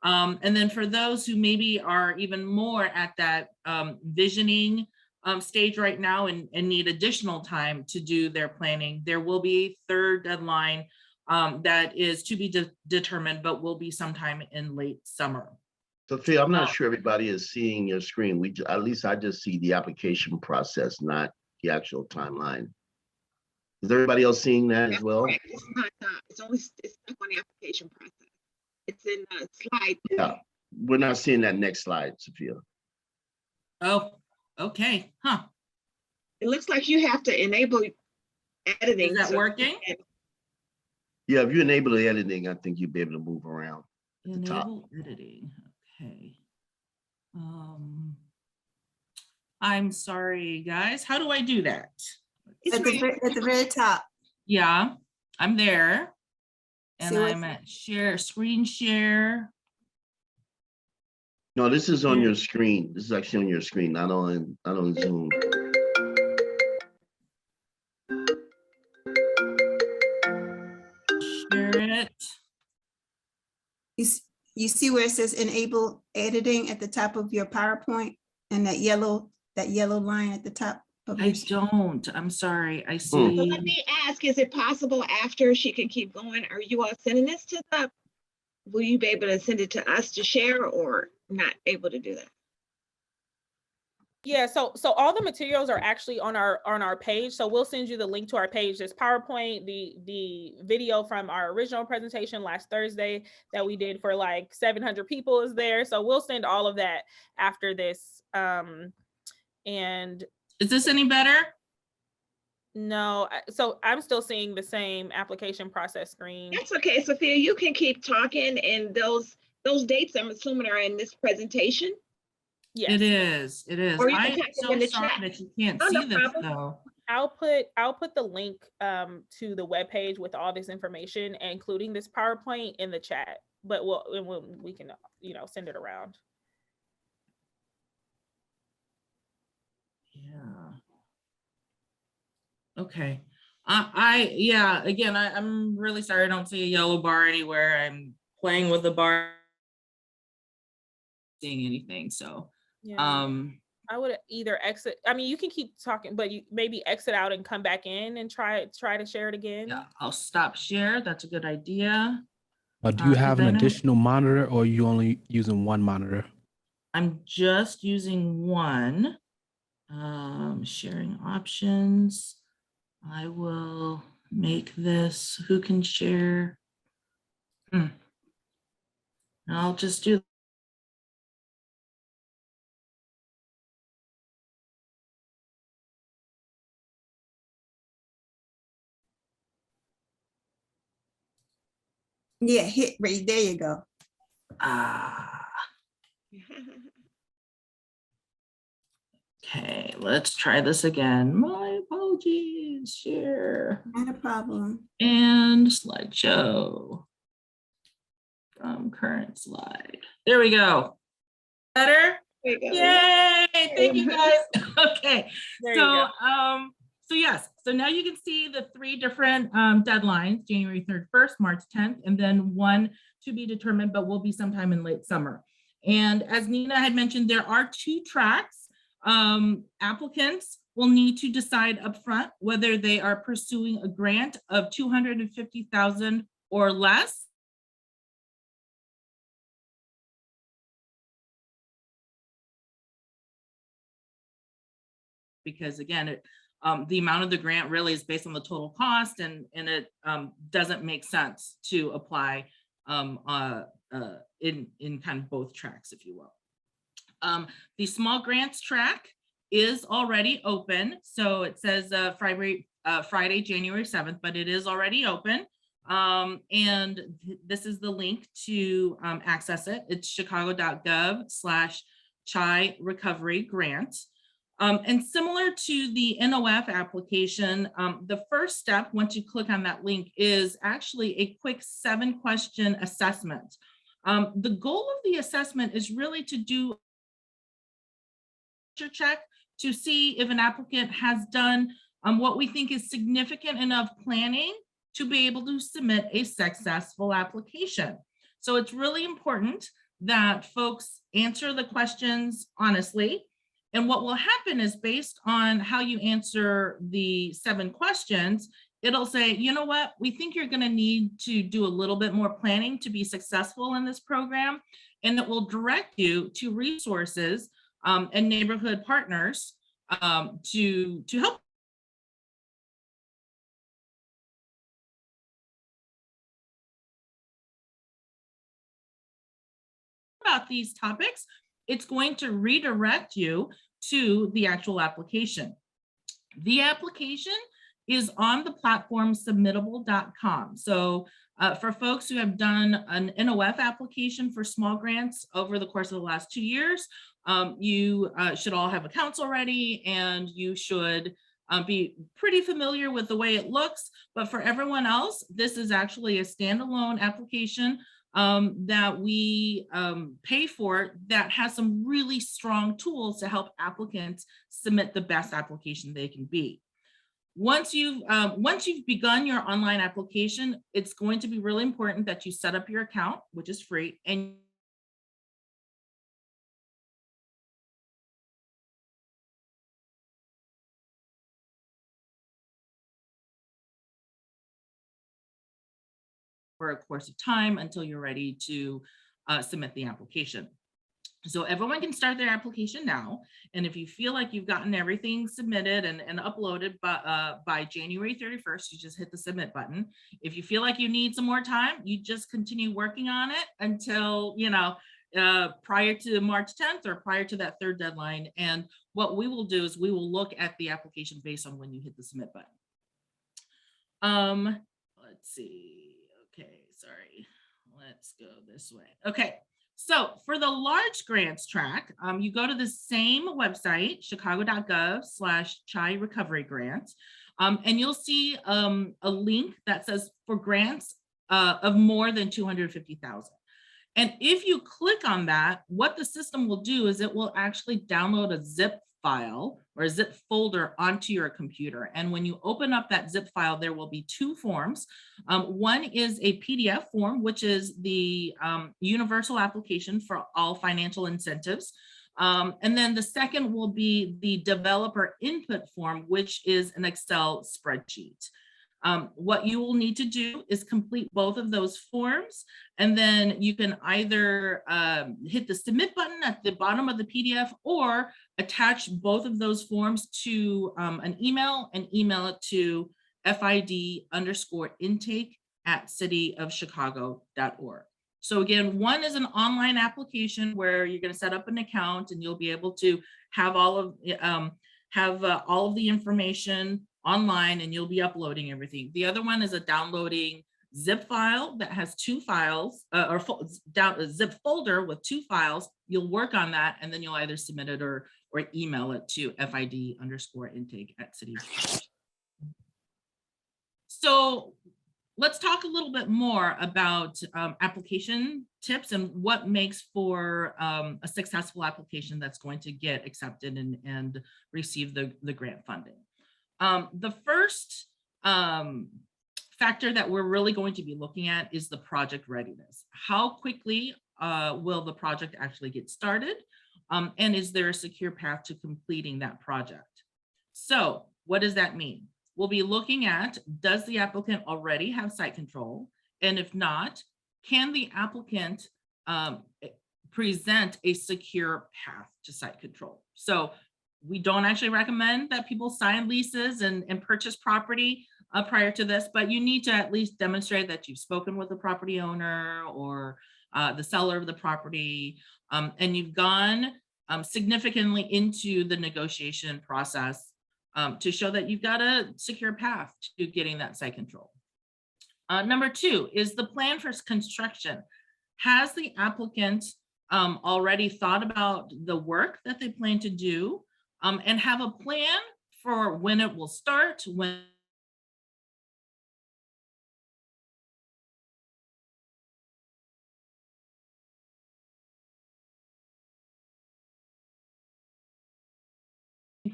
And then for those who maybe are even more at that visioning stage right now and need additional time to do their planning, there will be a third deadline that is to be determined, but will be sometime in late summer. Sophia, I'm not sure everybody is seeing your screen. At least I just see the application process, not the actual timeline. Is everybody else seeing that as well? Correct. It's not, it's stuck on the application process. It's in the slide. Yeah, we're not seeing that next slide, Sophia. Oh, okay, huh. It looks like you have to enable editing. Is that working? Yeah, if you enable the editing, I think you'll be able to move around at the top. Enable editing, okay. I'm sorry, guys. How do I do that? At the very top. Yeah, I'm there. And I'm at share, screen share. No, this is on your screen. This is actually on your screen, not on Zoom. Share it. You see where it says enable editing at the top of your PowerPoint and that yellow line at the top of your screen? Don't. I'm sorry. I see. So let me ask, is it possible after she can keep going, are you all sending this to the, will you be able to send it to us to share or not able to do that? Yeah, so all the materials are actually on our page. So we'll send you the link to our page. There's PowerPoint, the video from our original presentation last Thursday that we did for like 700 people is there. So we'll send all of that after this. And is this any better? No, so I'm still seeing the same application process screen. That's okay, Sophia, you can keep talking, and those dates I'm assuming are in this presentation. Yes. It is. It is. Or you I can am type it so in the sorry chat. that you can't Oh, see no this problem. though. I'll put the link to the webpage with all this information, including this PowerPoint, in the chat. But we can send it around. Yeah. Okay. Again, I'm really sorry I don't see a yellow bar anywhere. I'm playing with the bar, seeing anything. So yeah. I would either exit. I mean, you can keep talking, but you maybe exit out and come back in and try to share it again. Yeah, I'll stop share. That's a good idea. Do you have an additional monitor, or are you only using one monitor? I'm just using one. Sharing options. I will make this, who can share? I'll just do. Yeah, hit right there. You go. Okay, let's try this again. My apologies. Share. Not a problem. And slideshow from current slide. There we go. Better? There you go. Yay! Thank you guys. Okay. There So you so yes, so now you can see the 3 different deadlines, January 31st, March 10th, and then one to be determined, but will be sometime in late summer. And as Nina had mentioned, there are 2 tracks. Applicants will need to decide upfront whether they are pursuing a grant of $250,000 or less. Because again, the amount of the grant really is based on the total cost, and it doesn't make sense to apply in kind of both tracks, if you will. The small grants track is already open. So it says Friday, January 7th, but it is already open. And this is the link to access it. It's chicago.gov/CHI recovery grant. And similar to the NOF application, the first step, once you click on that link, is actually a quick 7-question assessment. The goal of the assessment is really to do a check to see if an applicant has done what we think is significant enough planning to be able to submit a successful application. So it's really important that folks answer the questions honestly. And what will happen is, based on how you answer the 7 questions, it'll say, you know what, we think you're going to need to do a little bit more planning to be successful in this program. And it will direct you to resources and neighborhood partners to help. About these topics, it's going to redirect you to the actual application. The application is on the platform submittable.com. So for folks who have done an NOF application for small grants over the course of the last 2 years, you should all have accounts already, and you should be pretty familiar with the way it looks. But for everyone else, this is actually a standalone application that we pay for, that has some really strong tools to help applicants submit the best application they can be. Once you've begun your online application, it's going to be really important that you set up your account, which is free, and for a course of time until you're ready to submit the application. So everyone can start their application now. And if you feel like you've gotten everything submitted and uploaded by January 31st, you just hit the submit button. If you feel like you need some more time, you just continue working on it until, prior to March 10th or prior to that 3rd deadline. And what we will do is we will look at the application based on when you hit the submit button. Let's see. Okay, sorry. Let's go this way. Okay. So for the large grants track, you go to the same website, chicago.gov/CHI recovery grants, and you'll see a link that says for grants of more than $250,000. And if you click on that, what the system will do is it will actually download a zip file or a zip folder onto your computer. And when you open up that zip file, there will be 2 forms. One is a PDF form, which is the universal application for all financial incentives. And then the second will be the developer input form, which is an Excel spreadsheet. What you will need to do is complete both of those forms, and then you can either hit the submit button at the bottom of the PDF or attach both of those forms to an email and email it to FID_intake@cityofchicago.org. So again, one is an online application where you're going to set up an account and you'll be able to have all of the information online and you'll be uploading everything. The other one is a downloading zip file that has 2 files a zip folder with 2 files. You'll work on that and then you'll either submit it or email it to FID_intake@cityofchicago. So let's talk a little bit more about application tips and what makes for a successful application that's going to get accepted and receive the grant funding. The first factor that we're really going to be looking at is the project readiness. How quickly will the project actually get started? And is there a secure path to completing that project? So what does that mean? We'll be looking at, does the applicant already have site control? And if not, can the applicant present a secure path to site control? So we don't actually recommend that people sign leases and purchase property prior to this, but you need to at least demonstrate that you've spoken with the property owner or the seller of the property, and you've gone significantly into the negotiation process to show that you've got a secure path to getting that site control. Number 2 is the plan for construction. Has the applicant already thought about the work that they plan to do and have a plan for when it will start, when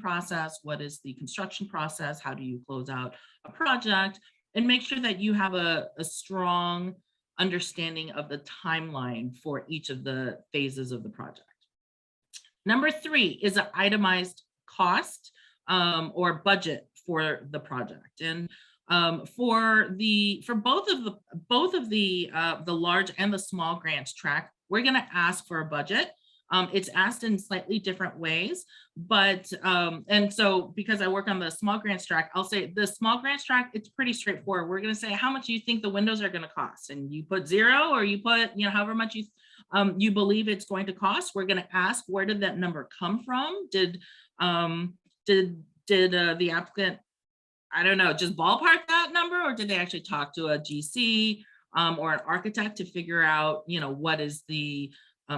process, what is the construction process, how do you close out a project, and make sure that you have a strong understanding of the timeline for each of the phases of the project. Number 3 is an itemized cost or budget for the project. And for both of the large and the small grants track, we're going to ask for a budget. It's asked in slightly different ways, but and so because I work on the small grants track, I'll say the small grants track, it's pretty straightforward. We're going to say, how much do you think the windows are going to cost? And you put 0 or you put, however much you believe it's going to cost. We're going to ask, where did that number come from? Did the applicant, I don't know, just ballpark that number, or did they actually talk to a GC or an architect to figure out, what is the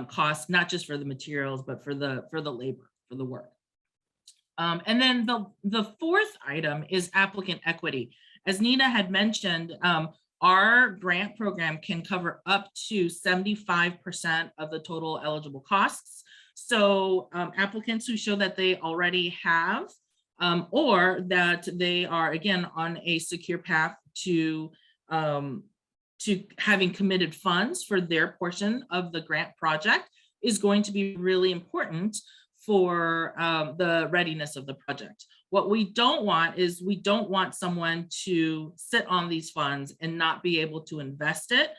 cost, not just for the materials, but for the labor, for the work. And then the 4th item is applicant equity. As Nina had mentioned, our grant program can cover up to 75% of the total eligible costs. So applicants who show that they already have or that they are, again, on a secure path to having committed funds for their portion of the grant project is going to be really important for the readiness of the project. What we don't want is we don't want someone to sit on these funds and not be able to invest it.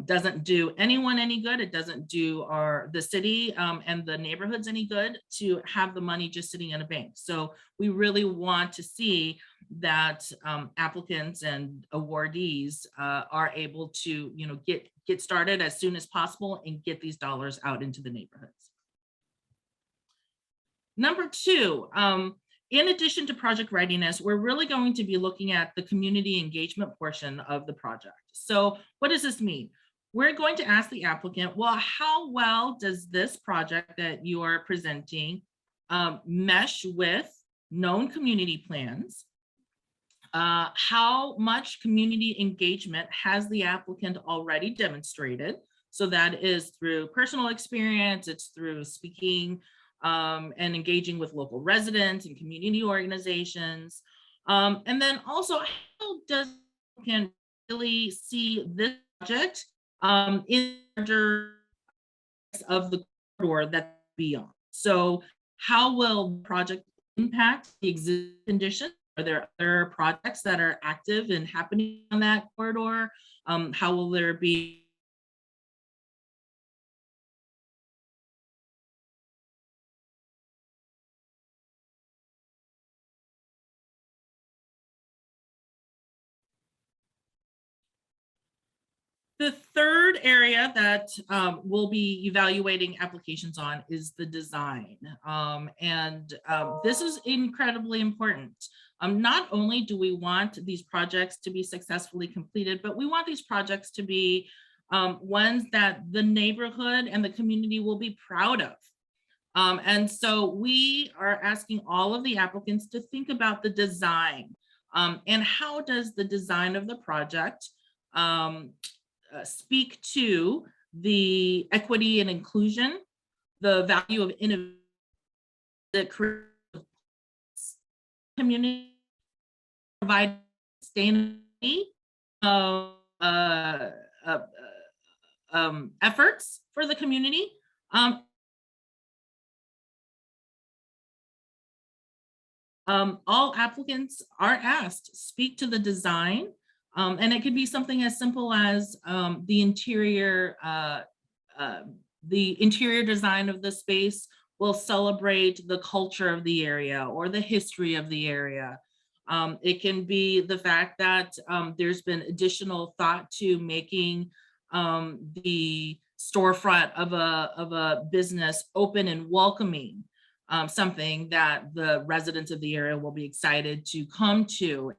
Doesn't do anyone any good. It doesn't do the city and the neighborhoods any good to have the money just sitting in a bank. So we really want to see that applicants and awardees are able to, get started as soon as possible and get these dollars out into the neighborhoods. Number 2, in addition to project readiness, we're really going to be looking at the community engagement portion of the project. So what does this mean? We're going to ask the applicant, well, how well does this project that you are presenting mesh with known community plans? How much community engagement has the applicant already demonstrated? So that is through personal experience, it's through speaking and engaging with local residents and community organizations. And then also, how does the applicant really see this project in the of the corridor that's beyond? So how will the project impact the existing conditions? Are there other projects that are active and happening on that corridor? How will there be The third area that we'll be evaluating applications on is the design. This is incredibly important. Not only do we want these projects to be successfully completed, but we want these projects to be ones that the neighborhood and the community will be proud of. And so we are asking all of the applicants to think about the design and how does the design of the project speak to the equity and inclusion, the value of innovation, the community, provide sustainability efforts for the community. All applicants are asked, speak to the design, and it could be something as simple as the interior design of the space will celebrate the culture of the area or the history of the area. It can be the fact that there's been additional thought to making the storefront of a business open and welcoming. Something that the residents of the area will be excited to come to.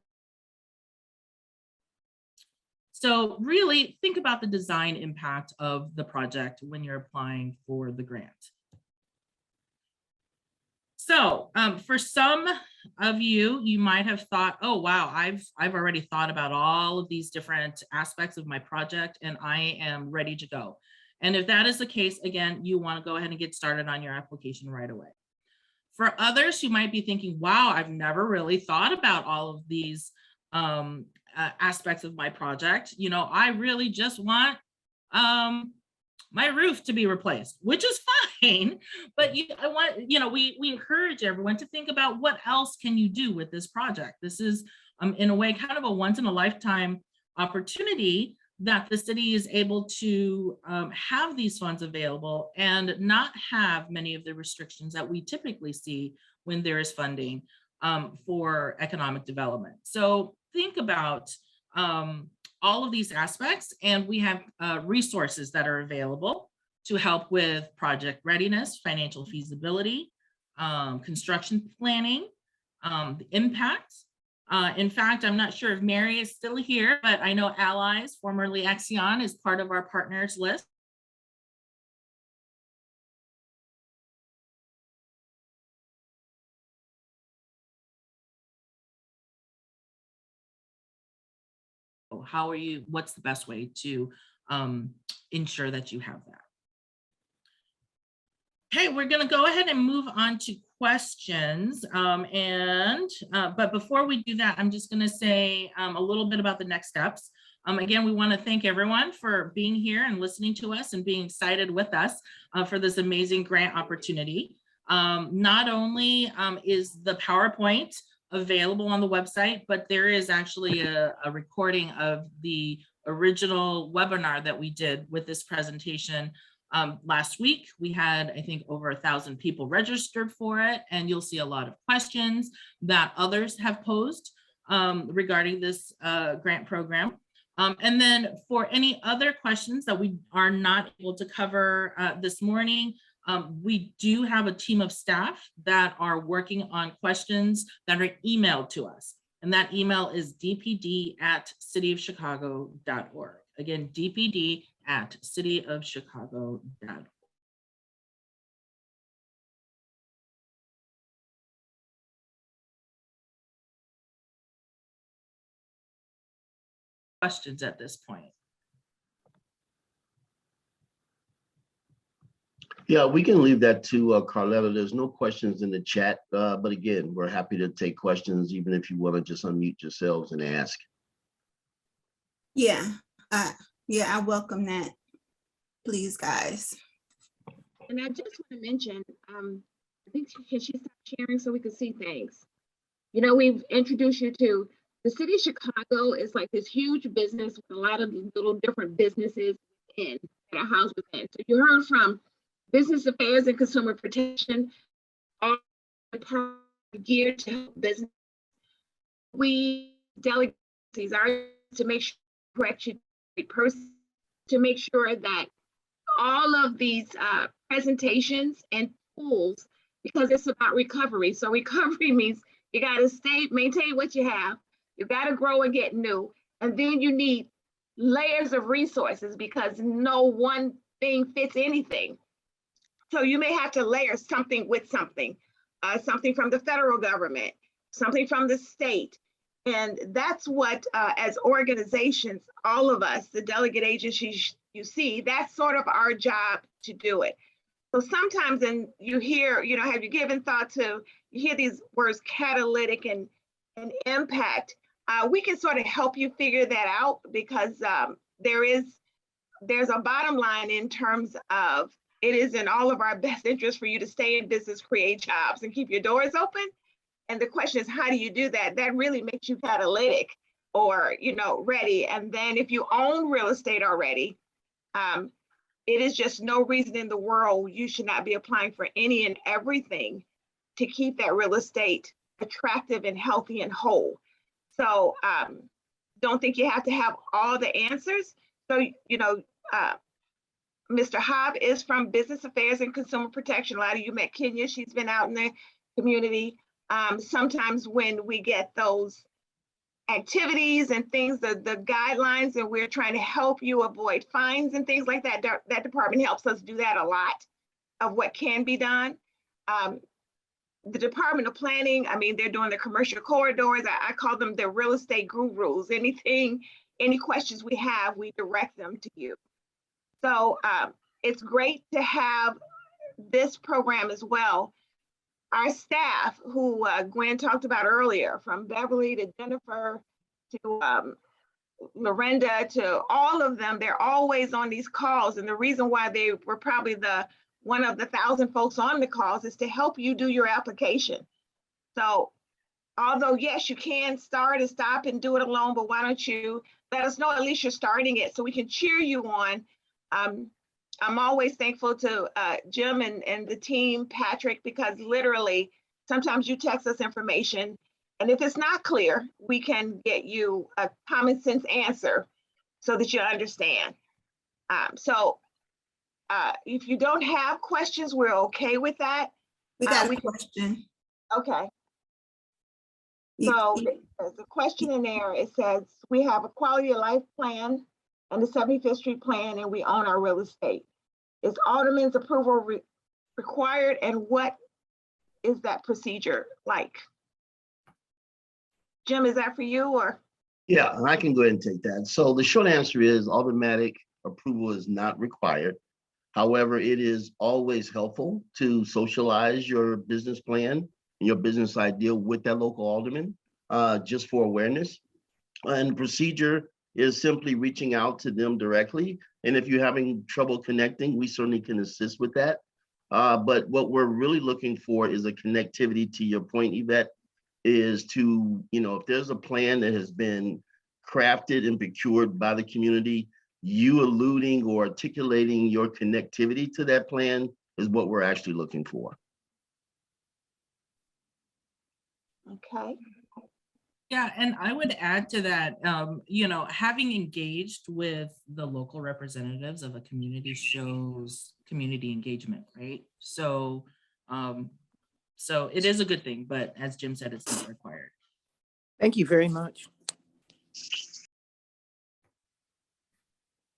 So really think about the design impact of the project when you're applying for the grant. So for some of you, you might have thought, oh, wow, I've already thought about all of these different aspects of my project and I am ready to go. And if that is the case, again, you want to go ahead and get started on your application right away. For others who might be thinking, wow, I've never really thought about all of these aspects of my project. You know, I really just want my roof to be replaced, which is fine. But we encourage everyone to think about what else can you do with this project. This is in a way kind of a once in a lifetime opportunity that the city is able to have these funds available and not have many of the restrictions that we typically see when there is funding for economic development. So think about all of these aspects, and we have resources that are available to help with project readiness, financial feasibility, construction planning, the impact. In fact, I'm not sure if Mary is still here, but I know Allies, formerly Axion, is part of our partners list. How are you, what's the best way to ensure that you have that? Okay, we're going to go ahead and move on to questions. But before we do that, I'm just going to say a little bit about the next steps. Again, we want to thank everyone for being here and listening to us and being excited with us for this amazing grant opportunity. Not only is the PowerPoint available on the website, but there is actually a recording of the original webinar that we did with this presentation last week. We had, I think, over 1,000 people registered for it, and you'll see a lot of questions that others have posed regarding this grant program. And then for any other questions that we are not able to cover this morning, we do have a team of staff that are working on questions that are emailed to us. And that email is dpd@cityofchicago.org. Again, dpd@cityofchicago.org. Questions at this point? Yeah, we can leave that to Carletta. There's no questions in the chat, but again, we're happy to take questions, even if you want to just unmute yourselves and ask. Yeah, I welcome that. Please, guys. And I just want to mention, I think can she stop sharing so we can see things? You know, we've introduced you to the city of Chicago is like this huge business with a lot of little different businesses in that are housed within. So you heard from Business Affairs and Consumer Protection, all geared to help business. We delegate these are to make sure correct you person to make sure that all of these presentations and tools, because it's about recovery. So recovery means you got to maintain what you have. You got to grow and get new. And then you need layers of resources because no one thing fits anything. So you may have to layer something with something, something from the federal government, something from the state. And that's what, as organizations, all of us, the delegate agencies you see, that's sort of our job to do it. So sometimes and you hear, have you given thought to, you hear these words catalytic and impact. We can sort of help you figure that out because there's a bottom line in terms of it is in all of our best interest for you to stay in business, create jobs, and keep your doors open. And the question is, how do you do that? That really makes you catalytic or, ready. And then if you own real estate already, it is just no reason in the world you should not be applying for any and everything to keep that real estate attractive and healthy and whole. So don't think you have to have all the answers. So, Mr. Hobb is from Business Affairs and Consumer Protection. A lot of you met Kenya. She's been out in the community. Sometimes when we get those activities and things, the guidelines, and we're trying to help you avoid fines and things like that, that department helps us do that a lot of what can be done. The Department of Planning, they're doing the commercial corridors. I call them the real estate gurus. Any questions we have, we direct them to you. So it's great to have this program as well. Our staff, who Gwen talked about earlier, from Beverly to Jennifer to Miranda to all of them, they're always on these calls. And the reason why they were probably one of the 1,000 folks on the calls is to help you do your application. So although, yes, you can start and stop and do it alone, but why don't you let us know at least you're starting it so we can cheer you on. I'm always thankful to Jim and the team, Patrick, because literally sometimes you text us information, and if it's not clear, we can get you a common sense answer so that you understand. If you don't have questions, we're okay with that. We got a question. Okay. So there's a question in there. It says, we have a quality of life plan and the 75th Street plan, and we own our real estate. Is Alderman's approval required, and what is that procedure like? Jim, is that for you or? Yeah, and I can go ahead and take that. So the short answer is automatic approval is not required. However, it is always helpful to socialize your business plan and your business idea with that local alderman, just for awareness. And the procedure is simply reaching out to them directly. And if you're having trouble connecting, we certainly can assist with that. But what we're really looking for is a connectivity, to your point, Yvette, is to, if there's a plan that has been crafted and procured by the community, you alluding or articulating your connectivity to that plan is what we're actually looking for. Okay. Yeah, and I would add to that, having engaged with the local representatives of a community shows community engagement, right? So it is a good thing, but as Jim said, it's not required. Thank you very much.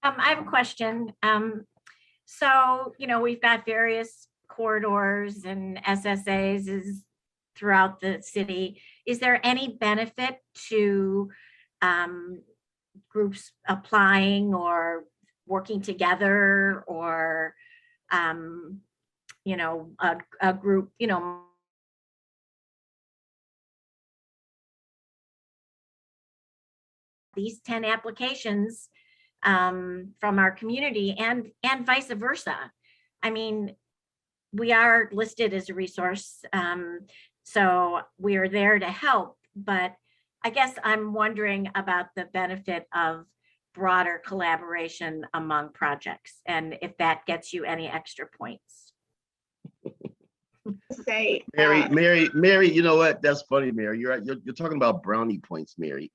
I have a question. So, we've got various corridors and SSAs throughout the city. Is there any benefit to groups applying or working together, or, a group, these 10 applications from our community and vice versa? We are listed as a resource, so we are there to help, but I guess I'm wondering about the benefit of broader collaboration among projects and if that gets you any extra points. Say, Mary, you know what? That's funny, Mary. You're talking about brownie points, Mary.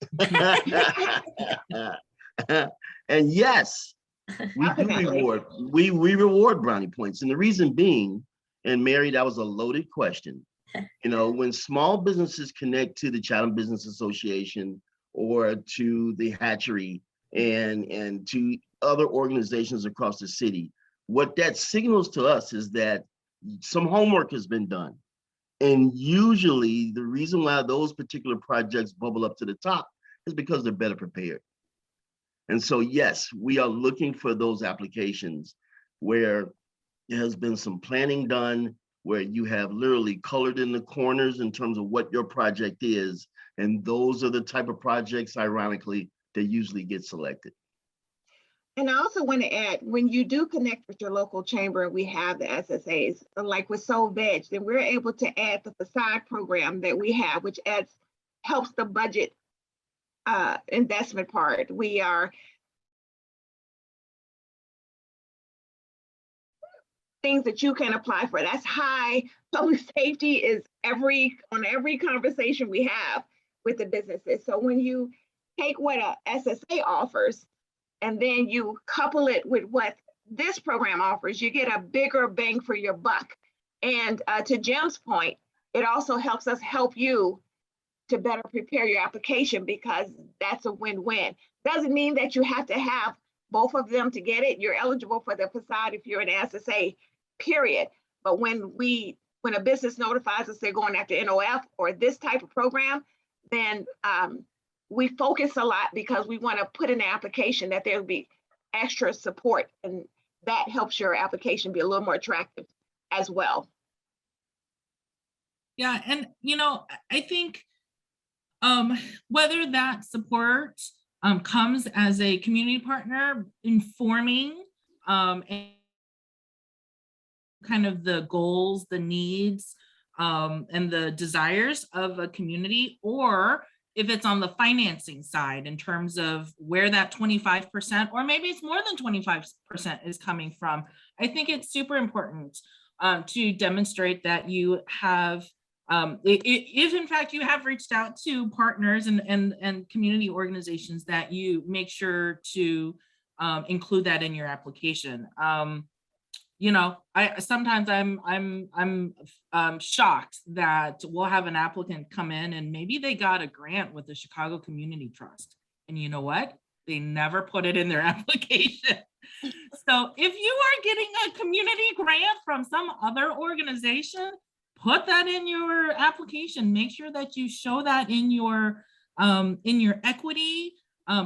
And yes, We do Definitely. reward, we reward brownie points. And the reason being, and Mary, that was a loaded question. You know, when small businesses connect to the Chatham Business Association or to the hatchery and to other organizations across the city, what that signals to us is that some homework has been done. And usually the reason why those particular projects bubble up to the top is because they're better prepared. And so, yes, we are looking for those applications where there has been some planning done, where you have literally colored in the corners in terms of what your project is. And those are the type of projects, ironically, that usually get selected. And I also want to add, when you do connect with your local chamber, we have the SSAs, like with Soul Veg, then we're able to add the facade program that we have, which helps the budget investment part. We are things that you can apply for. That's high. Public safety is on every conversation we have with the businesses. So when you take what a SSA offers, and then you couple it with what this program offers, you get a bigger bang for your buck. And to Jim's point, it also helps us help you to better prepare your application, because that's a win-win. Doesn't mean that you have to have both of them to get it. You're eligible for the facade if you're an SSA, period. But when a business notifies us they're going after NOF or this type of program, then we focus a lot, because we want to put in the application that there'll be extra support, and that helps your application be a little more attractive as well. Yeah, and I think whether that support comes as a community partner informing and kind of the goals, the needs, and the desires of a community, or if it's on the financing side in terms of where that 25%, or maybe it's more than 25% is coming from. I think it's super important to demonstrate that you have, if in fact you have reached out to partners and community organizations, that you make sure to include that in your application. Sometimes I'm shocked that we'll have an applicant come in and maybe they got a grant with the Chicago Community Trust, and you know what? They never put it in their application. So if you are getting a community grant from some other organization, put that in your application. Make sure that you show that in your equity.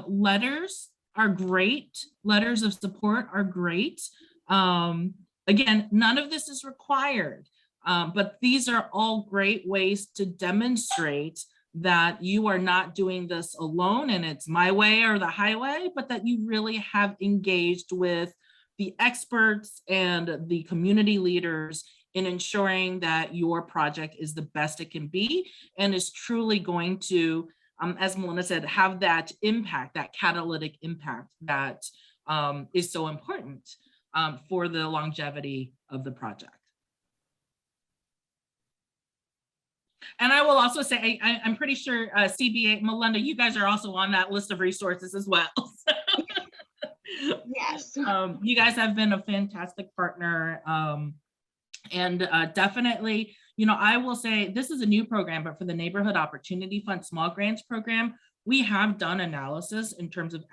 Letters are great. Letters of support are great. Again, none of this is required, but these are all great ways to demonstrate that you are not doing this alone and it's my way or the highway, but that you really have engaged with the experts and the community leaders in ensuring that your project is the best it can be and is truly going to, as Melinda said, have that impact, that catalytic impact that is so important for the longevity of the project. And I will also say, I'm pretty sure CBA, Melinda, you guys are also on that list of resources as well. Yes. You guys have been a fantastic partner. And definitely, I will say this is a new program, but for the Neighborhood Opportunity Fund Small Grants Program, we have done analysis in terms of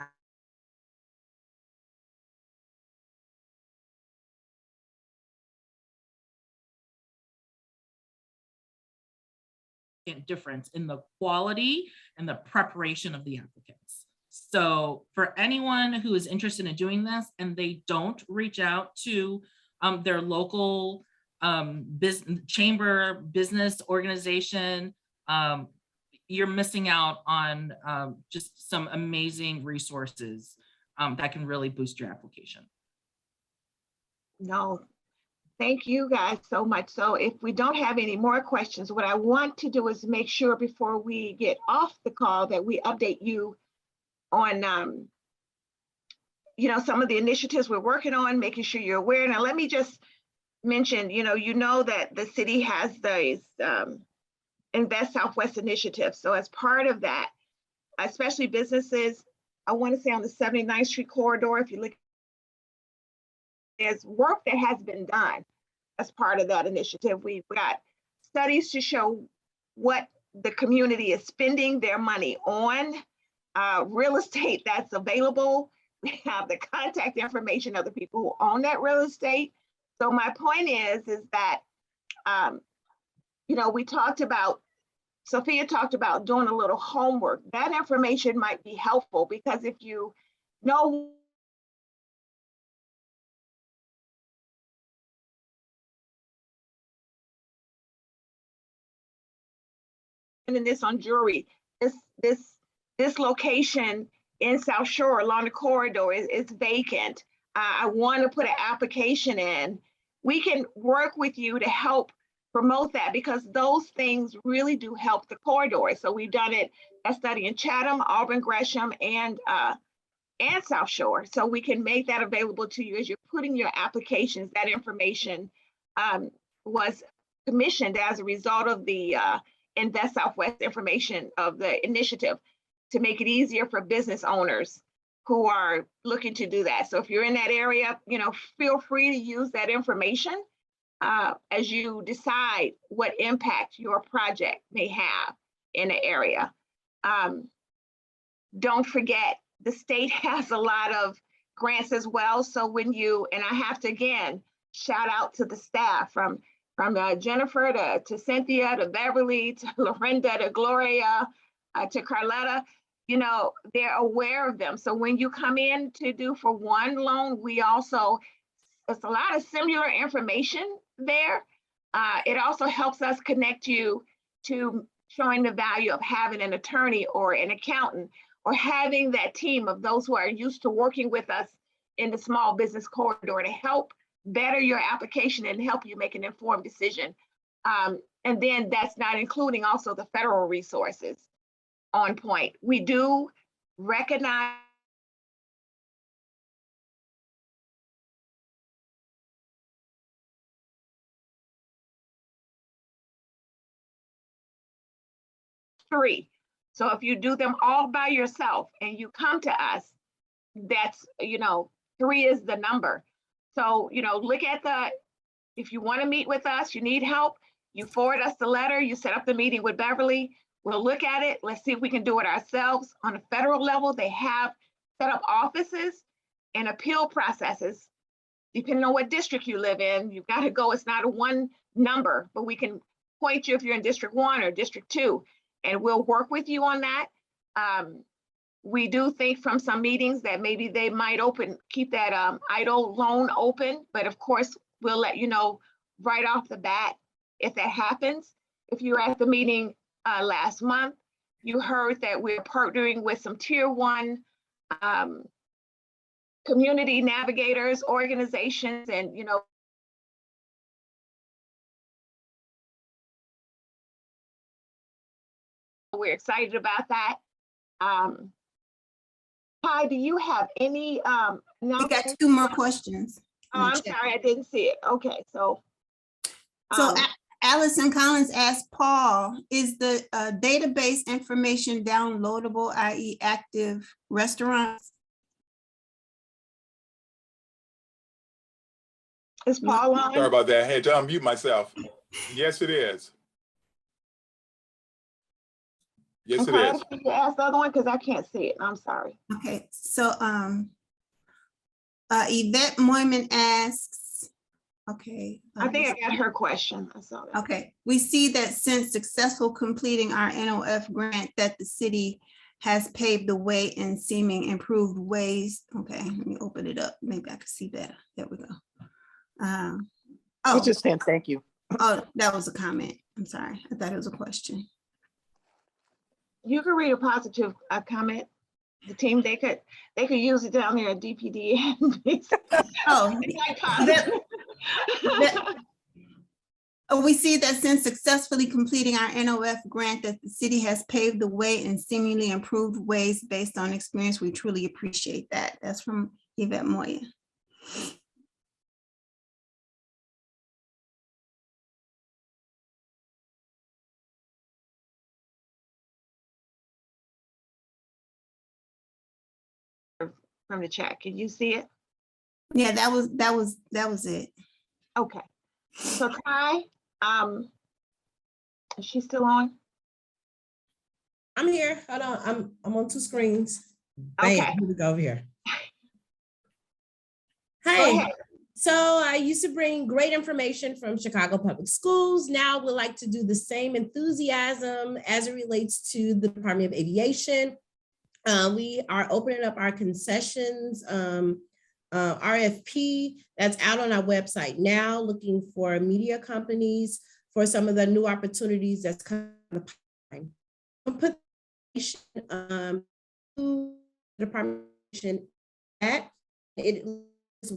difference in the quality and the preparation of the applicants. So for anyone who is interested in doing this and they don't reach out to their local chamber, business organization, you're missing out on just some amazing resources that can really boost your application. No, thank you guys so much. So if we don't have any more questions, what I want to do is make sure before we get off the call that we update you on some of the initiatives we're working on, making sure you're aware. Now, let me just mention, you know that the city has these Invest Southwest initiatives. So as part of that, especially businesses, I want to say on the 79th Street corridor, if you look there's work that has been done as part of that initiative. We've got studies to show what the community is spending their money on, real estate that's available. We have the contact information of the people who own that real estate. So my point is that, we talked about, Sophia talked about doing a little homework. That information might be helpful because if you know this on jury, this location in South Shore along the corridor is vacant. I want to put an application in. We can work with you to help promote that because those things really do help the corridor. So we've done a study in Chatham, Auburn, Gresham, and South Shore. So we can make that available to you as you're putting your applications. That information was commissioned as a result of the Invest Southwest information of the initiative to make it easier for business owners who are looking to do that. So if you're in that area, feel free to use that information as you decide what impact your project may have in the area. Don't forget, the state has a lot of grants as well. So when and I have to, again, shout out to the staff from Jennifer to Cynthia to Beverly to Lorinda to Gloria to Carletta, they're aware of them. So when you come in to do for one loan, it's a lot of similar information there. It also helps us connect you to showing the value of having an attorney or an accountant or having that team of those who are used to working with us in the small business corridor to help better your application and help you make an informed decision. And then that's not including also the federal resources on point. We do recognize three. So if you do them all by yourself and you come to us, that's, 3 is the number. So, look at if you want to meet with us, you need help, you forward us the letter, you set up the meeting with Beverly, we'll look at it. Let's see if we can do it ourselves. On a federal level, they have set up offices and appeal processes. Depending on what district you live in, you've got to go. It's not a one number, but we can point you if you're in District 1 or District 2, and we'll work with you on that. We do think from some meetings that maybe they might keep that idle loan open, but of course, we'll let you know right off the bat if that happens. If you were at the meeting last month, you heard that we're partnering with some Tier 1 community navigators, organizations, and we're excited about that. Ty, do you have any? We got 2 more questions. Oh, I'm sorry, I didn't see it. Okay, so. Allison Collins asked Paul, is the database information downloadable, i.e. active restaurants? Is Paul on? Sorry about that. I had to unmute myself. Yes, it is. Yes, it is. Can you ask the other one? Because I can't see it. I'm sorry. Okay, so Yvette Moyman asks, okay. I think I got her question. I saw that. Okay, we see that since successful completing our NOF grant that the city has paved the way in seeming improved ways. Okay, let me open it up. Maybe I can see better. There we go. Oh, just saying thank you. Oh, that was a comment. I'm sorry. I thought it was a question. You can read a positive comment. The team, they could use it down there at DPD. Oh, we see that since successfully completing our NOF grant that the city has paved the way in seemingly improved ways based on experience. We truly appreciate that. That's from Yvette Moya. From the chat, can you see it? Yeah, that was it. Okay. So Kai, is she still on? I'm here. Hold on. I'm on two screens. Okay. Bam, here we go over here. Go Hi. ahead. So I used to bring great information from Chicago Public Schools. Now would like to do the same enthusiasm as it relates to the Department of Aviation. We are opening up our concessions RFP that's out on our website now, looking for media companies for some of the new opportunities that's coming down the pipeline. I'll put to the department at it is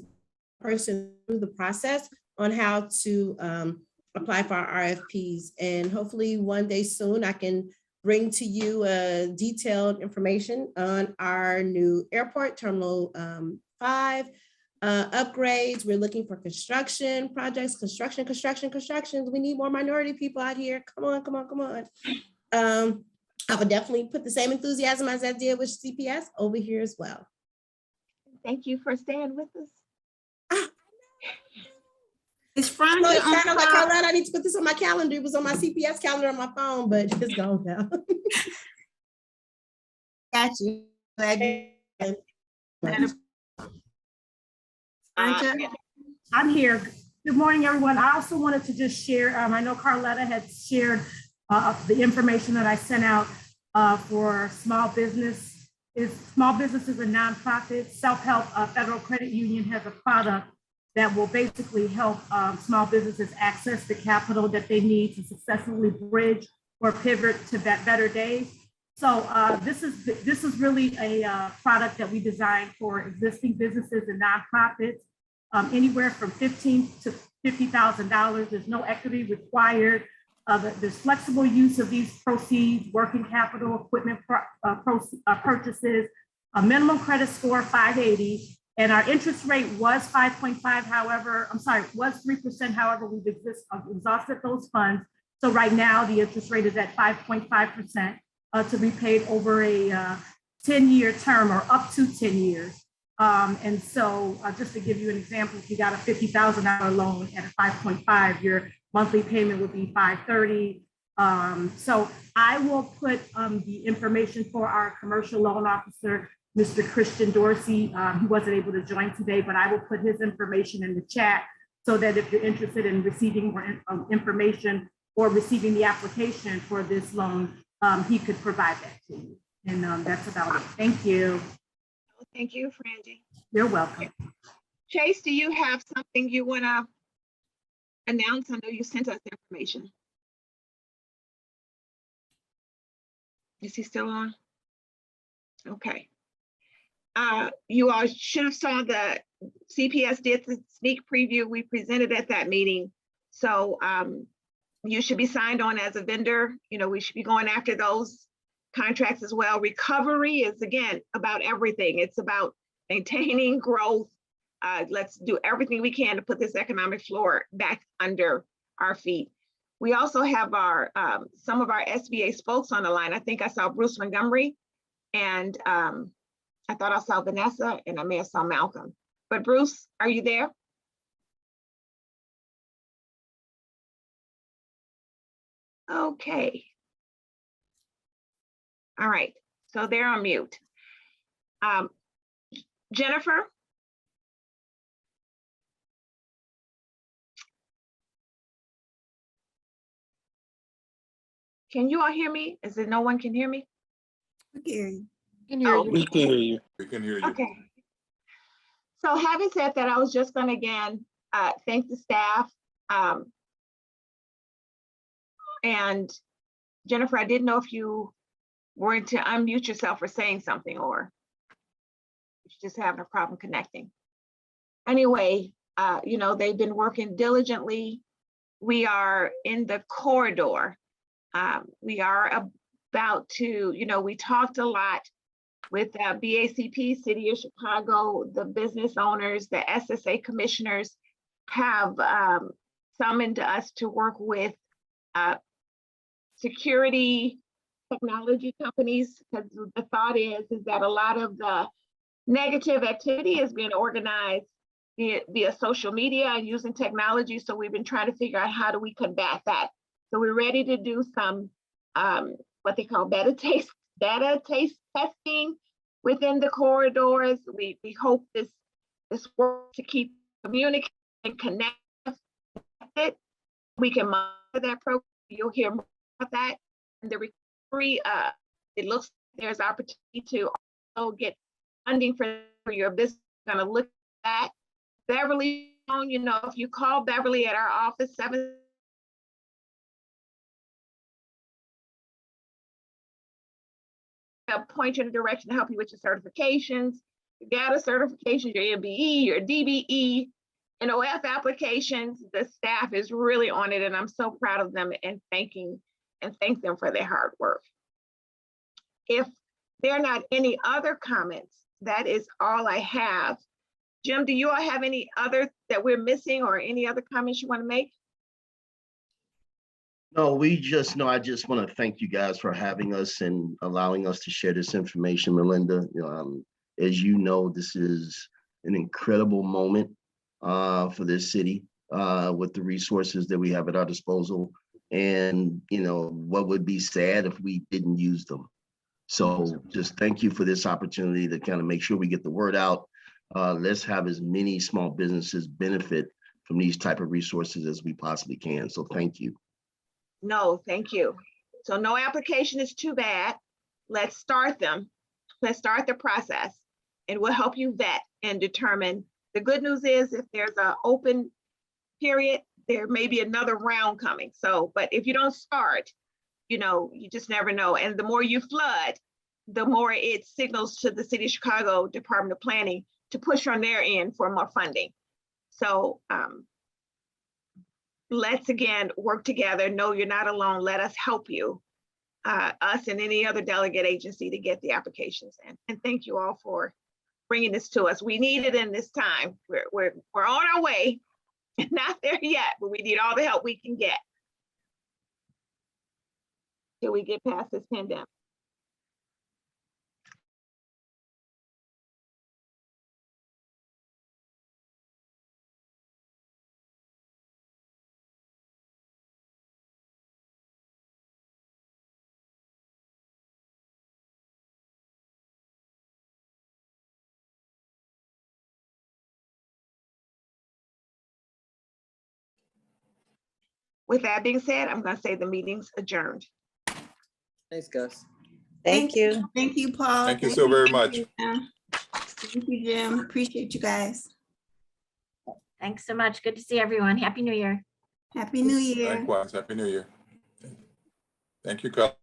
person through the process on how to apply for our RFPs, and hopefully one day soon I can bring to you detailed information on our new airport terminal 5 upgrades. We're looking for construction projects, constructions. We need more minority people out here. Come on. I would definitely put the same enthusiasm as I did with CPS over here as well. Thank you for staying with us. It's from like Carlette, I need to put this on my calendar. It was on my CPS calendar on my phone, but it's gone now. Got you. I'm here. Good morning, everyone. I also wanted to just share, I know Carletta had shared the information that I sent out for small business. Small businesses and nonprofits, self-help Federal Credit Union has a product that will basically help small businesses access the capital that they need to successfully bridge or pivot to better days. So this is really a product that we designed for existing businesses and nonprofits, anywhere from $15,000 to $50,000. There's no equity required. There's flexible use of these proceeds, working capital, equipment purchases, a minimum credit score 580. And our interest rate was 5.5, was 3%. However, we've exhausted those funds. So right now the interest rate is at 5.5% to be paid over a 10-year term or up to 10 years. And so just to give you an example, if you got a $50,000 loan at a 5.5, your monthly payment would be $530. So I will put the information for our commercial loan officer, Mr. Christian Dorsey. He wasn't able to join today, but I will put his information in the chat so that if you're interested in receiving more information or receiving the application for this loan, he could provide that to you. And that's about it. Thank you. Thank you, Frangie. You're welcome. Chase, do you have something you want to announce? I know you sent us information. Is he still on? Okay. You all should have saw the CPS did the sneak preview we presented at that meeting. So you should be signed on as a vendor. You know, we should be going after those contracts as well. Recovery is, again, about everything. It's about maintaining growth. Let's do everything we can to put this economic floor back under our feet. We also have our some of our SBA spokes on the line. I think I saw Bruce Montgomery, and I thought I saw Vanessa, and I may have saw Malcolm. But Bruce, are you there? Okay. All right, so they're on mute. Jennifer? Can you all hear me? Is it no one can hear me? We can hear you. We can hear you. We can hear you. Okay. So having said that, I was just going to again thank the staff. And Jennifer, I didn't know if you were to unmute yourself or saying something, or just having a problem connecting. Anyway, you know, they've been working diligently. We are in the corridor. We are about to, you know, we talked a lot with BACP, City of Chicago, the business owners, the SSA commissioners have summoned us to work with security technology companies, because the thought is that a lot of the negative activity is being organized via social media and using technology. So we've been trying to figure out how do we combat that. So we're ready to do some what they call beta taste testing within the corridors. We hope this works to keep communicating and connected. We can monitor that program. You'll hear more about that. And the recovery, it looks like there's opportunity to also get funding for your business. Going to look at that. Beverly, you know, if you call Beverly at our office, 7 point you in a direction to help you with your certifications, your data certifications, your MBE, your DBE, NOF applications. The staff is really on it, and I'm so proud of them and thank them for their hard work. If there are not any other comments, that is all I have. Jim, do you all have any other that we're missing or any other comments you want to make? No, I just want to thank you guys for having us and allowing us to share this information, Melinda. As you know, this is an incredible moment for this city with the resources that we have at our disposal. And, you know, what would be sad if we didn't use them. So just thank you for this opportunity to kind of make sure we get the word out. Let's have as many small businesses benefit from these type of resources as we possibly can. So thank you. No, thank you. So no application is too bad. Let's start them. Let's start the process and we'll help you vet and determine. The good news is if there's an open period, there may be another round coming. So, but if you don't start, you know, you just never know. And the more you flood, the more it signals to the City of Chicago Department of Planning to push on their end for more funding. So let's again work together. No, you're not alone. Let us help you, us and any other delegate agency to get the applications in. And thank you all for bringing this to us. We need it in this time. We're on our way, not there yet, but we need all the help we can get till we get past this pandemic. With that being said, I'm going to say the meeting's adjourned. Thanks, Gus. Thank you. Thank you, Paul. Thank you so very much. Jim. Thank you, Jim. Appreciate you guys. Thanks so much. Good to see everyone. Happy New Year. Happy New Year. Likewise, Happy New Year. Thank you, Carl.